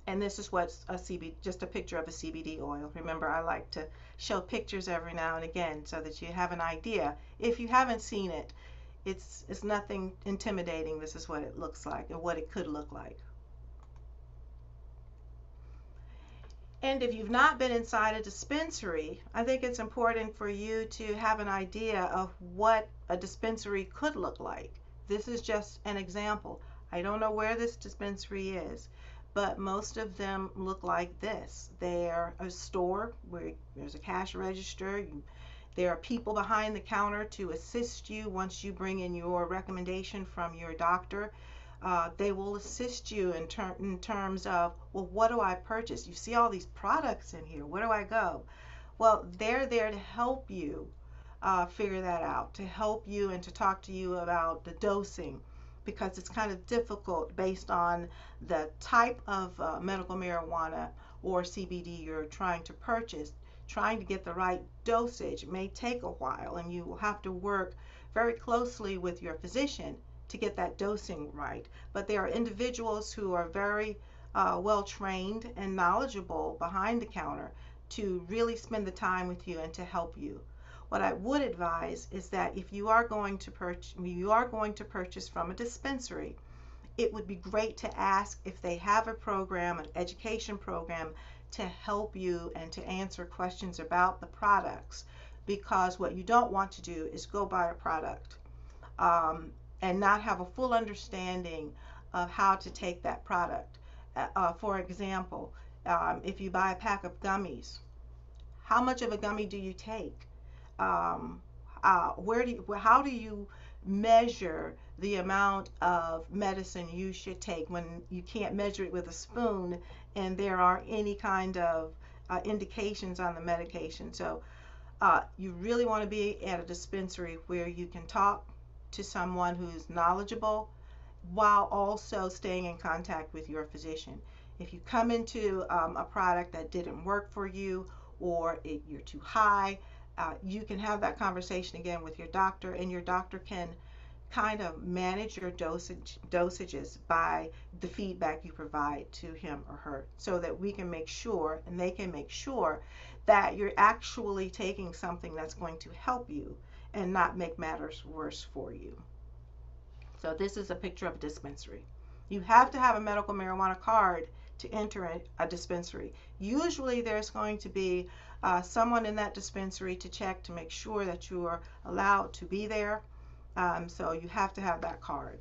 And this is what's a CBD, just a picture of a CBD oil. Remember, I like to show pictures every now and again so that you have an idea. If you haven't seen it, it's nothing intimidating. This is what it looks like and what it could look like. And if you've not been inside a dispensary, I think it's important for you to have an idea of what a dispensary could look like. This is just an example. I don't know where this dispensary is, but most of them look like this. They're a store where there's a cash register. There are people behind the counter to assist you once you bring in your recommendation from your doctor. They will assist you in terms of, well, what do I purchase? You see all these products in here. Where do I go? Well, they're there to help you figure that out, to help you and to talk to you about the dosing, because it's kind of difficult based on the type of medical marijuana or CBD you're trying to purchase. Trying to get the right dosage may take a while, and you will have to work very closely with your physician to get that dosing right. But there are individuals who are very well trained and knowledgeable behind the counter to really spend the time with you and to help you. What I would advise is that if you are going to purchase from a dispensary, it would be great to ask if they have a program, an education program, to help you and to answer questions about the products, because what you don't want to do is go buy a product and not have a full understanding of how to take that product. For example, if you buy a pack of gummies, how much of a gummy do you take? How do you measure the amount of medicine you should take when you can't measure it with a spoon and there are any kind of indications on the medication? So you really want to be at a dispensary where you can talk to someone who's knowledgeable while also staying in contact with your physician. If you come into a product that didn't work for you, or you're too high, you can have that conversation again with your doctor, and your doctor can kind of manage your dosages by the feedback you provide to him or her, so that we can make sure, and they can make sure, that you're actually taking something that's going to help you and not make matters worse for you. So this is a picture of a dispensary. You have to have a medical marijuana card to enter a dispensary. Usually there's going to be someone in that dispensary to check to make sure that you are allowed to be there. So you have to have that card.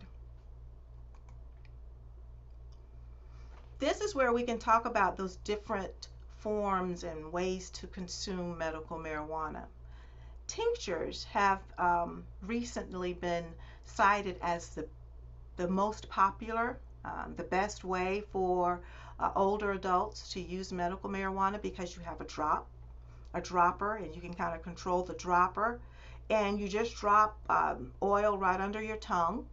This is where we can talk about those different forms and ways to consume medical marijuana. Tinctures have recently been cited as the most popular, the best way for older adults to use medical marijuana, because you have a dropper, and you can kind of control the dropper, and you just drop oil right under your tongue,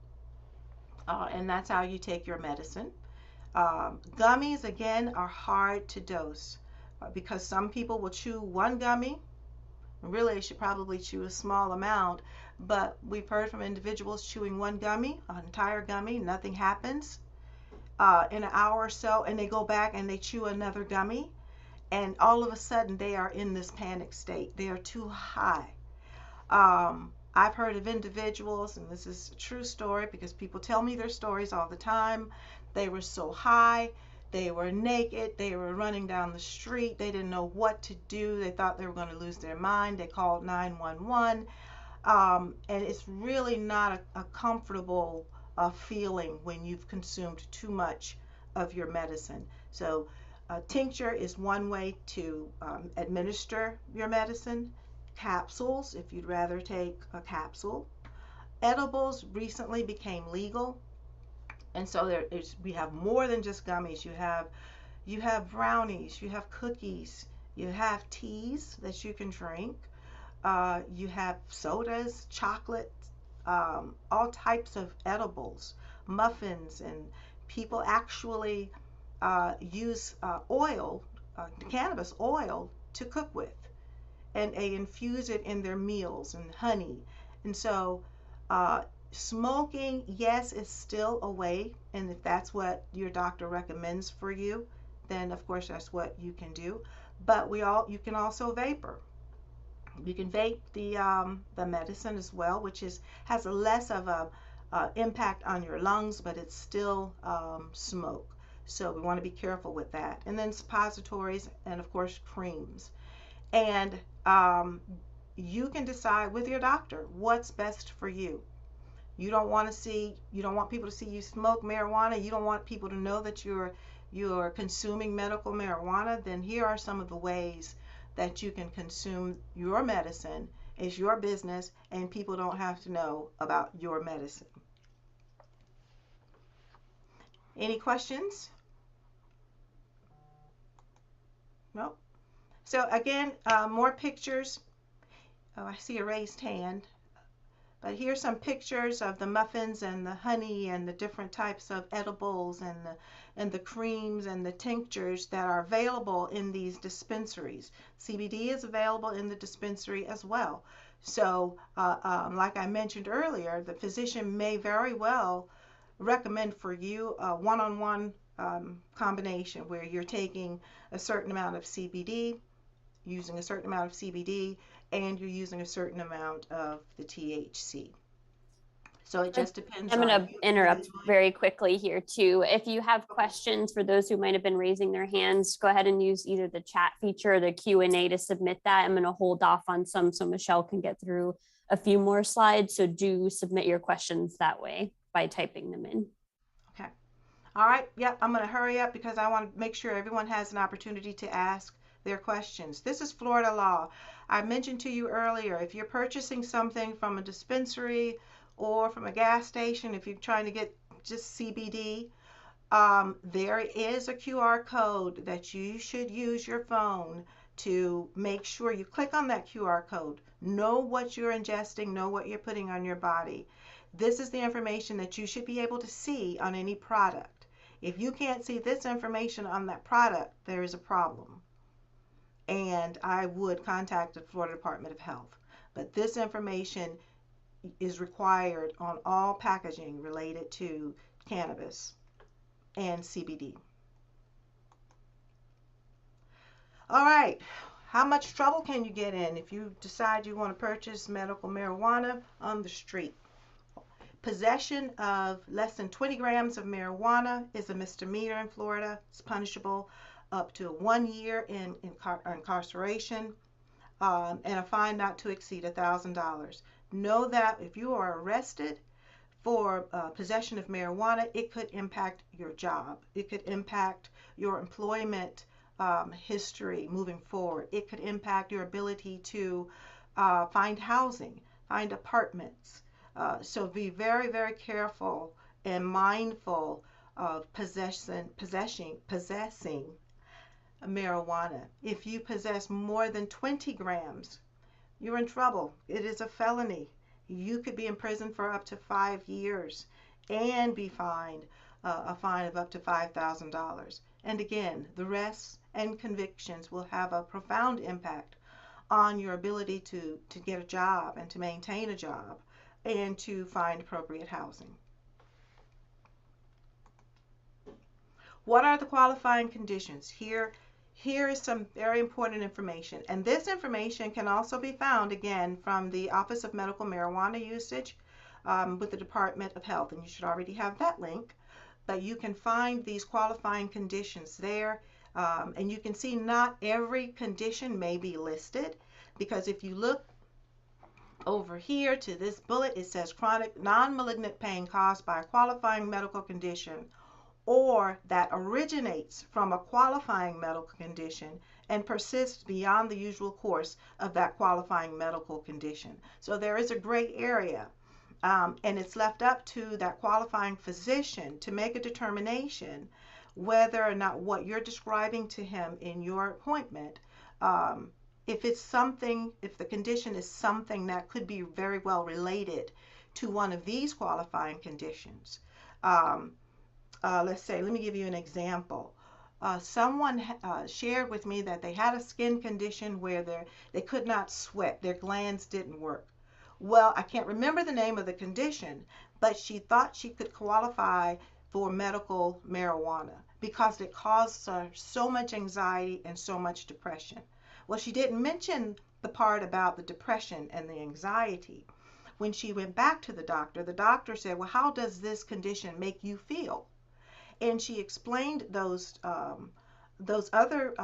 and that's how you take your medicine. Gummies, again, are hard to dose because some people will chew one gummy. Really, they should probably chew a small amount, but we've heard from individuals chewing one gummy, an entire gummy, nothing happens. In an hour or so, and they go back and they chew another gummy, and all of a sudden they are in this panic state. They are too high. I've heard of individuals, and this is a true story because people tell me their stories all the time. They were so high, they were naked, they were running down the street, they didn't know what to do, they thought they were going to lose their mind, they called 911, and it's really not a comfortable feeling when you've consumed too much of your medicine. So tincture is one way to administer your medicine. Capsules, if you'd rather take a capsule. Edibles recently became legal, and so we have more than just gummies. You have brownies, you have cookies, you have teas that you can drink, you have sodas, chocolate, all types of edibles, muffins, and people actually use oil, cannabis oil, to cook with, and they infuse it in their meals and honey. And so smoking, yes, is still a way, and if that's what your doctor recommends for you, then of course that's what you can do. But you can also vapor. You can vape the medicine as well, which has a less of a impact on your lungs, but it's still smoke. So we want to be careful with that. And then suppositories, and of course creams. And you can decide with your doctor what's best for you. You don't want people to see you smoke marijuana. You don't want people to know that you're consuming medical marijuana. Then here are some of the ways that you can consume your medicine. It's your business, and people don't have to know about your medicine. Any questions? Nope. So again, more pictures. Oh, I see a raised hand. But here's some pictures of the muffins and the honey and the different types of edibles and the creams and the tinctures that are available in these dispensaries. CBD is available in the dispensary as well. So like I mentioned earlier, the physician may very well recommend for you a one-on-one combination where you're taking a certain amount of CBD, using a certain amount of CBD, and you're using a certain amount of the THC. So it just depends I'm on going to interrupt very quickly here too. If you have questions for those who might have been raising their hands, go ahead and use either the chat feature or the Q&A to submit that. I'm going to hold off on some so Michelle can get through a few more slides. So do submit your questions that way by typing them in. Okay. All right. Yep. I'm going to hurry up because I want to make sure everyone has an opportunity to ask their questions. This is Florida law. I mentioned to you earlier, if you're purchasing something from a dispensary or from a gas station, if you're trying to get just CBD, there is a QR code that you should use your phone to make sure you click on that QR code. Know what you're ingesting, know what you're putting on your body. This is the information that you should be able to see on any product. If you can't see this information on that product, there is a problem. And I would contact the Florida Department of Health. But this information is required on all packaging related to cannabis and CBD. All right, how much trouble can you get in if you decide you want to purchase medical marijuana on the street? Possession of less than 20 grams of marijuana is a misdemeanor in Florida. It's punishable up to 1 year in incarceration and a fine not to exceed $1,000. Know that if you are arrested for possession of marijuana, it could impact your job. It could impact your employment history moving forward. It could impact your ability to find housing, find apartments. So be very, very careful and mindful of possessing marijuana. If you possess more than 20 grams, you're in trouble. It is a felony. You could be in prison for up to 5 years and be fined a fine of up to $5,000. And again, the arrests and convictions will have a profound impact on your ability to get a job and to maintain a job and to find appropriate housing. What are the qualifying conditions? Here is some very important information, and this information can also be found again from the Office of Medical Marijuana Usage with the Department of Health, and you should already have that link, but you can find these qualifying conditions there, and you can see not every condition may be listed, because if you look over here to this bullet, it says chronic non-malignant pain caused by a qualifying medical condition or that originates from a qualifying medical condition and persists beyond the usual course of that qualifying medical condition. So there is a gray area, and it's left up to that qualifying physician to make a determination whether or not what you're describing to him in your appointment, if the condition is something that could be very well related to one of these qualifying conditions. Let's say, let me give you an example. someone shared with me that they had a skin condition where they could not sweat, their glands didn't work. Well, I can't remember the name of the condition, but she thought she could qualify for medical marijuana because it caused her so much anxiety and so much depression. Well, she didn't mention the part about the depression and the anxiety. When she went back to the doctor said, well, how does this condition make you feel? And she explained those other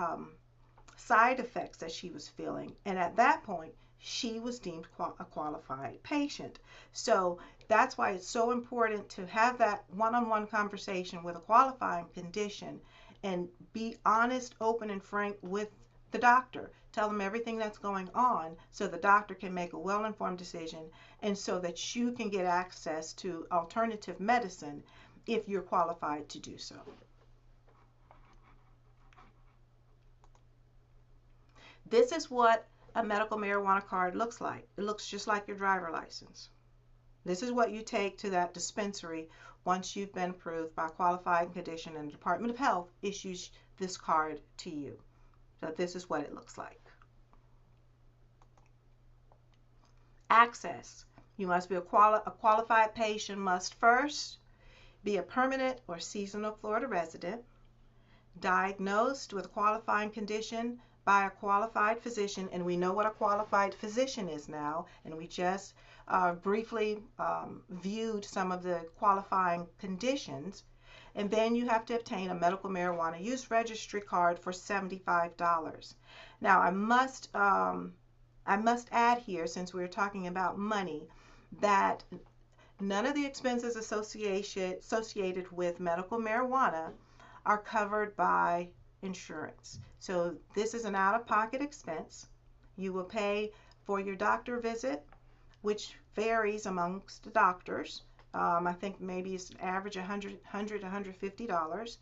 side effects that she was feeling. And at that point, she was deemed a qualified patient. So that's why it's so important to have that one-on-one conversation with a qualifying condition and be honest, open, and frank with the doctor. Tell them everything that's going on so the doctor can make a well-informed decision and so that you can get access to alternative medicine if you're qualified to do so. This is what a medical marijuana card looks like. It looks just like your driver license. This is what you take to that dispensary once you've been approved by a qualified condition and the Department of Health issues this card to you. So this is what it looks like. Access. You must be a qualified patient must first be a permanent or seasonal Florida resident, diagnosed with a qualifying condition by a qualified physician, and we know what a qualified physician is now, and we just briefly viewed some of the qualifying conditions. And then you have to obtain a medical marijuana use registry card for $75. Now I must add here, since we're talking about money, that none of the expenses associated with medical marijuana are covered by insurance. So this is an out-of-pocket expense. You will pay for your doctor visit, which varies amongst the doctors. I think maybe it's an average $100, $150.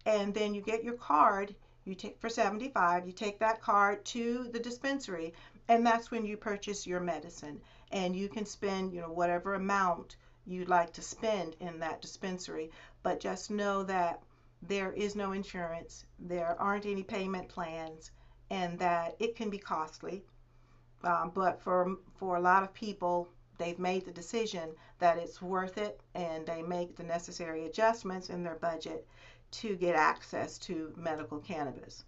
And then you get your card, you take for $75, you take that card to the dispensary, and that's when you purchase your medicine. And you can spend, whatever amount you'd like to spend in that dispensary, but just know that there is no insurance, there aren't any payment plans, and that it can be costly. But for a lot of people, they've made the decision that it's worth it, and they make the necessary adjustments in their budget to get access to medical cannabis.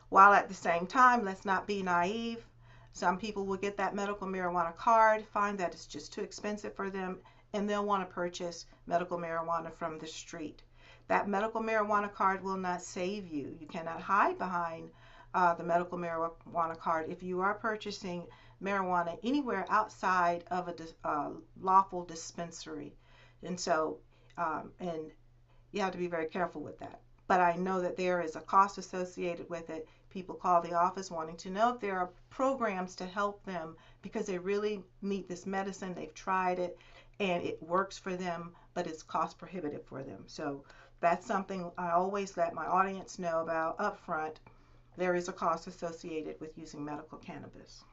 While at the same time, let's not be naive. Some people will get that medical marijuana card, find that it's just too expensive for them, and they'll want to purchase medical marijuana from the street. That medical marijuana card will not save you. You cannot hide behind the medical marijuana card if you are purchasing marijuana anywhere outside of a lawful dispensary. And so, and you have to be very careful with that. But I know that there is a cost associated with it. People call the office wanting to know if there are programs to help them because they really need this medicine. They've tried it and it works for them, but it's cost prohibitive for them. So that's something I always let my audience know about up front. There is a cost associated with using medical cannabis.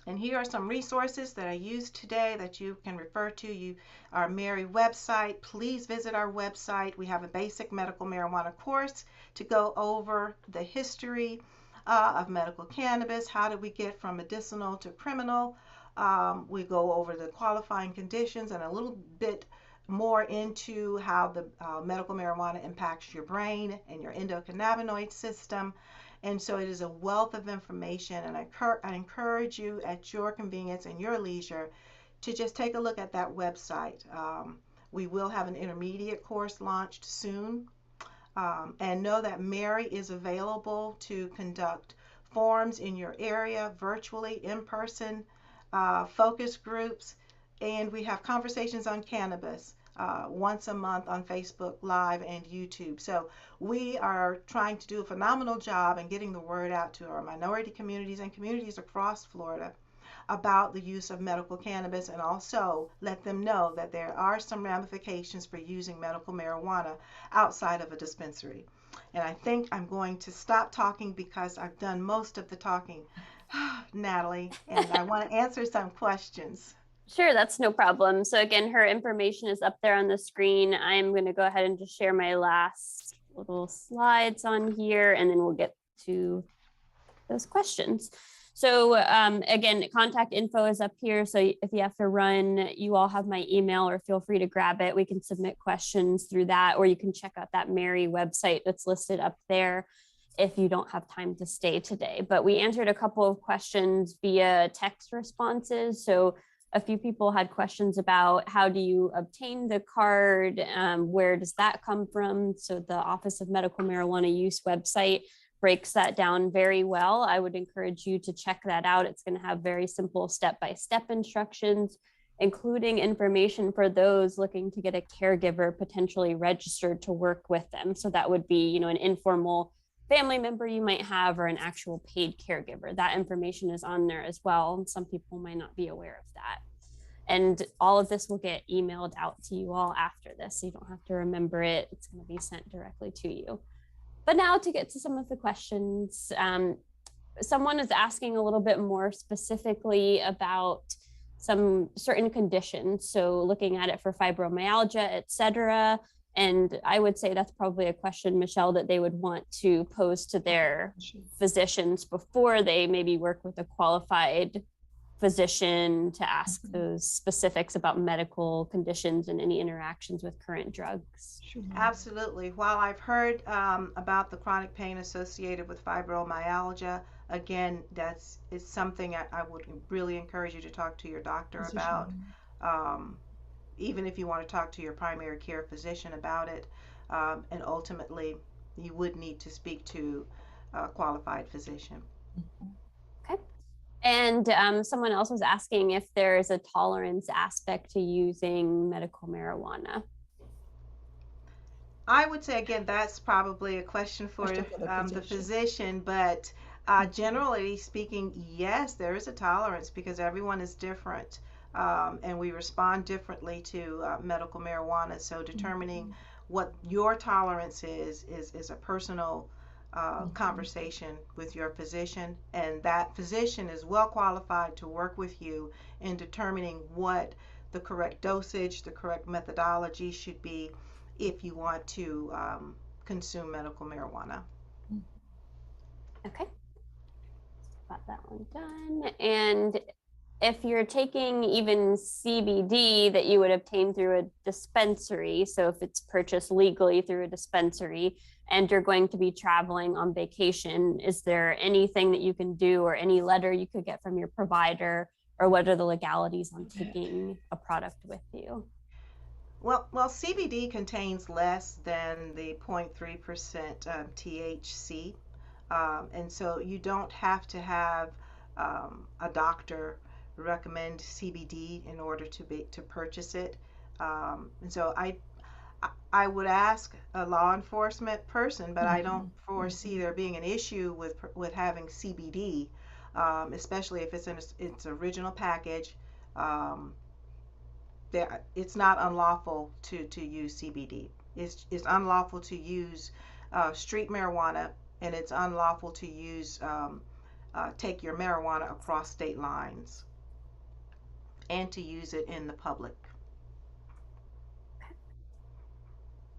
And here are some resources that I used today that you can refer to. Our MMERI website, please visit our website. We have a basic medical marijuana course to go over the history of medical cannabis. How did we get from medicinal to criminal? We go over the qualifying conditions and a little bit more into how the medical marijuana impacts your brain and your endocannabinoid system. And so it is a wealth of information, and I encourage you at your convenience and your leisure to just take a look at that website. We will have an intermediate course launched soon. And know that MMERI is available to conduct forums in your area, virtually, in person, focus groups, and we have conversations on cannabis once a month on Facebook Live and YouTube. So we are trying to do a phenomenal job in getting the word out to our minority communities and communities across Florida about the use of medical cannabis, and also let them know that there are some ramifications for using medical marijuana outside of a dispensary. And I think I'm going to stop talking because I've done most of the talking, Natalie, and I want to answer some questions. Sure, that's no problem. So again, her information is up there on the screen. I'm going to go ahead and just share my last little slides on here, and then we'll get to those questions. So again, contact info is up here. So if you have to run, you all have my email, or feel free to grab it. We can submit questions through that, or you can check out that MMERI website that's listed up there if you don't have time to stay today. But we answered a couple of questions via text responses. So a few people had questions about how do you obtain the card? Where does that come from? So the Office of Medical Marijuana Use website breaks that down very well. I would encourage you to check that out. It's going to have very simple step-by-step instructions, including information for those looking to get a caregiver potentially registered to work with them. So that would be, an informal family member you might have, or an actual paid caregiver. That information is on there as well. Some people might not be aware of that. And all of this will get emailed out to you all after this, so you don't have to remember it. It's going to be sent directly to you. But now to get to some of the questions, someone is asking a little bit more specifically about some certain conditions. So looking at it for fibromyalgia, et cetera. And I would say that's probably a question, Michelle, that they would want to pose to their physicians before they maybe work with a qualified physician to ask those specifics about medical conditions and any interactions with current drugs. Sure. Absolutely. While I've heard about the chronic pain associated with fibromyalgia, again, it's something I would really encourage you to talk to your doctor about. Even if you want to talk to your primary care physician about it, and ultimately you would need to speak to a qualified physician. Okay. And someone else was asking if there's a tolerance aspect to using medical marijuana. I would say, again, that's probably a question for the physician, but generally speaking, yes, there is a tolerance because everyone is different. And we respond differently to medical marijuana. So determining what your tolerance is a personal conversation with your physician, and that physician is well qualified to work with you in determining what the correct dosage, the correct methodology should be if you want to consume medical marijuana. Okay. Got that one done. And if you're taking even CBD that you would obtain through a dispensary, so if it's purchased legally through a dispensary and you're going to be traveling on vacation, is there anything that you can do or any letter you could get from your provider, or what are the legalities on taking a product with you? Well, CBD contains less than the 0.3% THC, and so you don't have to have a doctor recommend CBD in order to purchase it. And so I would ask a law enforcement person, but I don't foresee there being an issue with having CBD, especially if it's in its original package. It's not unlawful to use CBD. It's unlawful to use street marijuana, and it's unlawful to use take your marijuana across state lines and to use it in the public.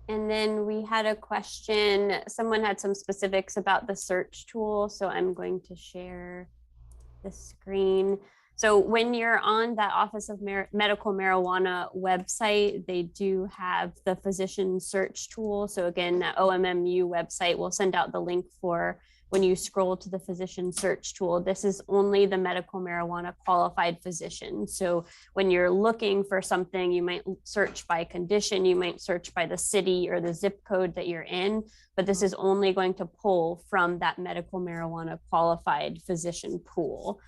And then we had a question, someone had some specifics about the search tool, so I'm going to share the screen. So when you're on that Office of Medical Marijuana website, they do have the physician search tool. So again, that OMMU website will send out the link for when you scroll to the physician search tool. This is only the medical marijuana qualified physician. So when you're looking for something, you might search by condition, you might search by the city or the zip code that you're in, but this is only going to pull from that medical marijuana qualified physician pool.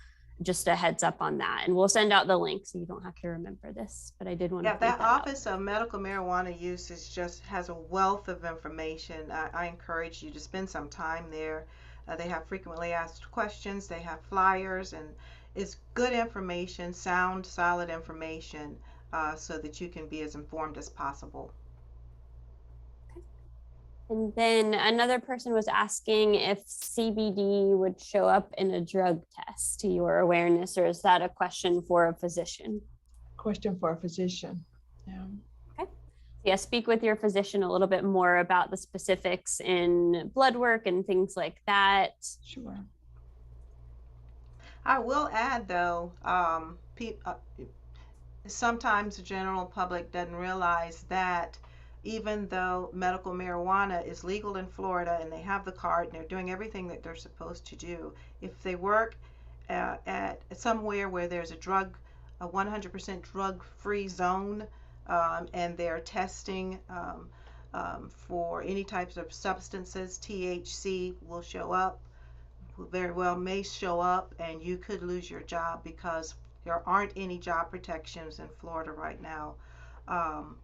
Just a heads up on that, and we'll send out the link so you don't have to remember this, but I did want to point that that out. Office of Medical Marijuana Use has a wealth of information. I encourage you to spend some time there. They have frequently asked questions, they have flyers, and it's good information, sound, solid information, so that you can be as informed as possible. And then another person was asking if CBD would show up in a drug test to your awareness, or is that a question for a physician? question for a physician. Yeah. Okay. Yeah, speak with your physician a little bit more about the specifics in blood work and things like that. Sure. I will add though, sometimes the general public doesn't realize that even though medical marijuana is legal in Florida and they have the card and they're doing everything that they're supposed to do, if they work at somewhere where there's a 100% drug-free zone, and they're testing for any types of substances, THC will show up, very well may show up, and you could lose your job because there aren't any job protections in Florida right now,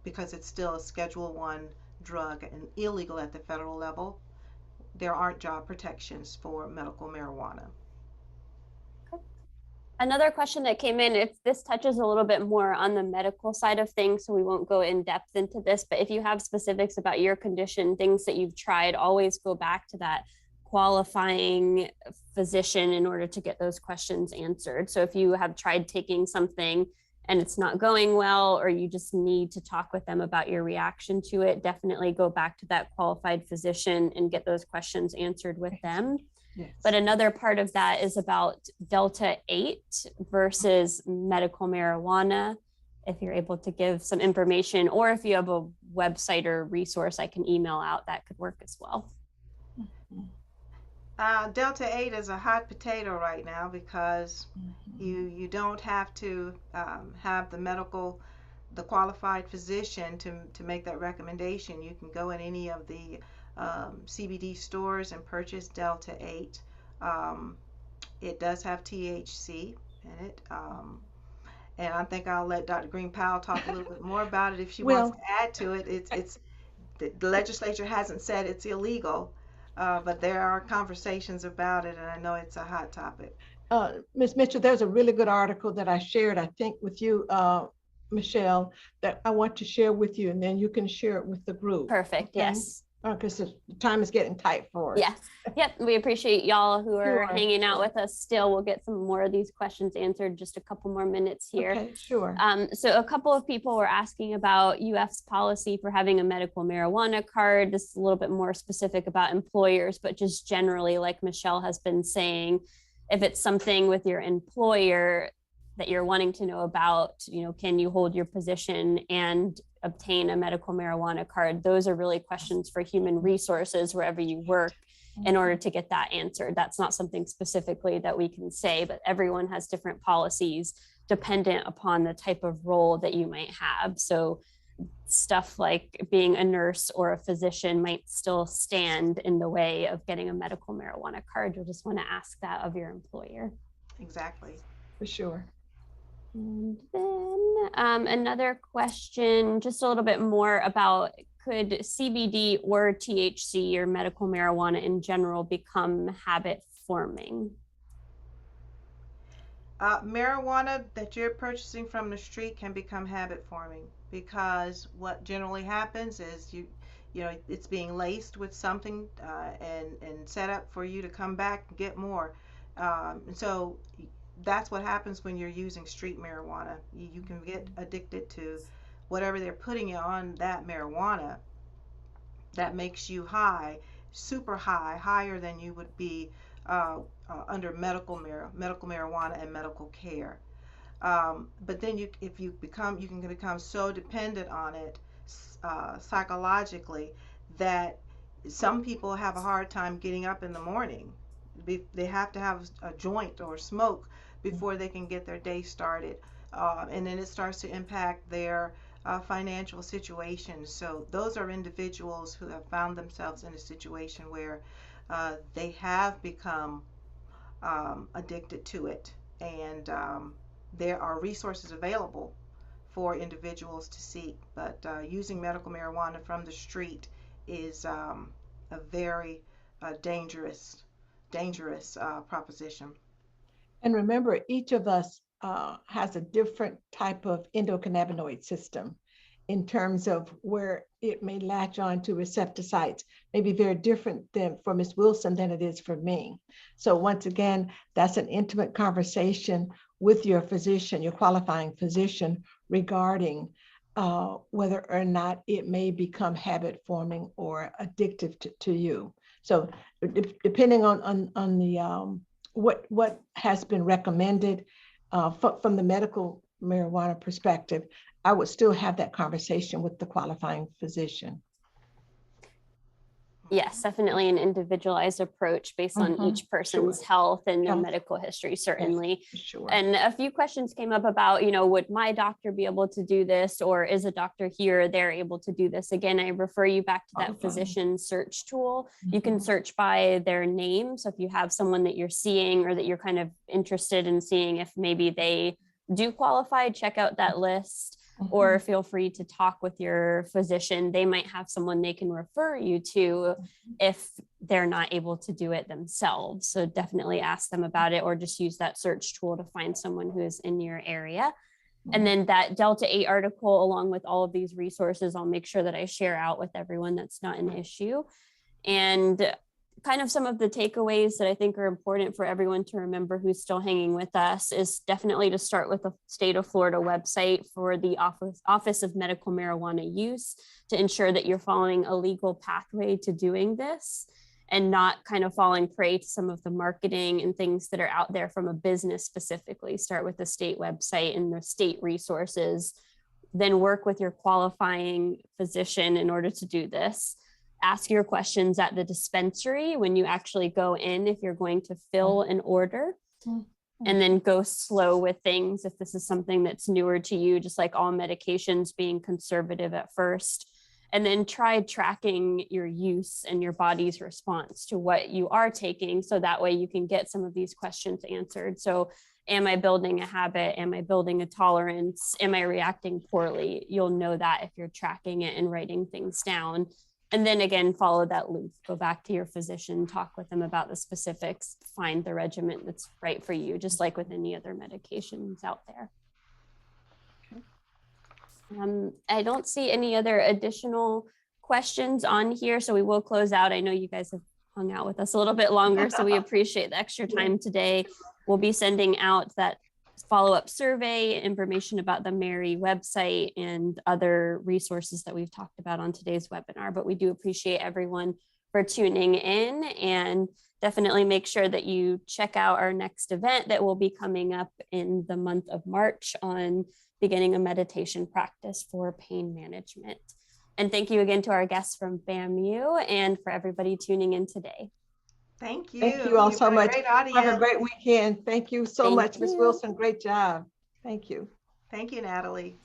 because it's still a Schedule I drug and illegal at the federal level. There aren't job protections for medical marijuana. Another question that came in, if this touches a little bit more on the medical side of things, so we won't go in depth into this, but if you have specifics about your condition, things that you've tried, always go back to that qualifying physician in order to get those questions answered. So if you have tried taking something and it's not going well, or you just need to talk with them about your reaction to it, definitely go back to that qualified physician and get those questions answered with them. Yes. But another part of that is about Delta 8 versus medical marijuana. If you're able to give some information, or if you have a website or resource I can email out, that could work as well. Delta 8 is a hot potato right now because you don't have to have the qualified physician to make that recommendation. You can go in any of the CBD stores and purchase Delta 8. It does have THC in it. And I think I'll let Dr. Green Powell talk a little bit more about it if she wants to add to it. It's the legislature hasn't said it's illegal, but there are conversations about it, and I know it's a hot topic. Ms. Mitchell, there's a really good article that I shared, I think, with you, Michelle, that I want to share with you, and then you can share it with the group. Perfect. Okay? Yes. Because the time is getting tight for us. Yeah. Yep. We appreciate y'all who are Sure. hanging out with us still. We'll get some more of these questions answered just a couple more minutes here. Okay, sure. So a couple of people were asking about UF's policy for having a medical marijuana card. This is a little bit more specific about employers, but just generally, like Michelle has been saying, if it's something with your employer that you're wanting to know about, can you hold your position and obtain a medical marijuana card? Those are really questions for human resources wherever you work in order to get that answered. That's not something specifically that we can say, but everyone has different policies dependent upon the type of role that you might have. So stuff like being a nurse or a physician might still stand in the way of getting a medical marijuana card. You'll just want to ask that of your employer. Exactly. For sure. And then another question, just a little bit more about, could CBD or THC or medical marijuana in general become habit forming? Marijuana that you're purchasing from the street can become habit forming, because what generally happens is it's being laced with something and set up for you to come back and get more. And so that's what happens when you're using street marijuana. You can get addicted to whatever they're putting on that marijuana that makes you high, super high, higher than you would be under medical marijuana and medical care. But then you can become so dependent on it psychologically that some people have a hard time getting up in the morning. They have to have a joint or smoke before they can get their day started, and then it starts to impact their financial situation. So those are individuals who have found themselves in a situation where they have become addicted to it, and there are resources available for individuals to seek, but using medical marijuana from the street is a very dangerous proposition. And remember, each of us has a different type of endocannabinoid system in terms of where it may latch on to receptor sites, may be very different for Ms. Wilson than it is for me. So once again, that's an intimate conversation with your physician, your qualifying physician, regarding whether or not it may become habit forming or addictive to you. So depending on the what has been recommended from the medical marijuana perspective, I would still have that conversation with the qualifying physician. Yes, definitely an individualized approach based on each person's health and their medical history, certainly. Yes, sure. And a few questions came up about, would my doctor be able to do this, or is a doctor here or there able to do this? Again, I refer you back to that physician search tool. You can search by their name. So if you have someone that you're seeing or that you're kind of interested in seeing if maybe they do qualify, check out that list. Or feel free to talk with your physician. They might have someone they can refer you to if they're not able to do it themselves. So definitely ask them about it, or just use that search tool to find someone who is in your area. And then that Delta 8 article, along with all of these resources, I'll make sure that I share out with everyone. That's not an issue. And kind of some of the takeaways that I think are important for everyone to remember who's still hanging with us is definitely to start with the state of Florida website for the Office of Medical Marijuana Use, to ensure that you're following a legal pathway to doing this and not kind of falling prey to some of the marketing and things that are out there from a business specifically. Start with the state website and the state resources, then work with your qualifying physician in order to do this. Ask your questions at the dispensary when you actually go in, if you're going to fill an order, and then go slow with things. If this is something that's newer to you, just like all medications, being conservative at first, and then try tracking your use and your body's response to what you are taking. So that way you can get some of these questions answered. So am I building a habit? Am I building a tolerance? Am I reacting poorly? You'll know that if you're tracking it and writing things down. And then again, follow that loop. Go back to your physician, talk with them about the specifics, find the regimen that's right for you, just like with any other medications out there. I don't see any other additional questions on here, so we will close out. I know you guys have hung out with us a little bit longer, so we appreciate the extra time today. We'll be sending out that follow-up survey, information about the MMERI website, and other resources that we've talked about on today's webinar. But we do appreciate everyone for tuning in, and definitely make sure that you check out our next event that will be coming up in the month of March on beginning a meditation practice for pain management. And thank you again to our guests from FAMU and for everybody tuning in today. Thank you. Thank you all so much. Great audience. Have a great weekend. Thank you so much, Ms. Wilson. Great job. Thank you. Thank you, Natalie.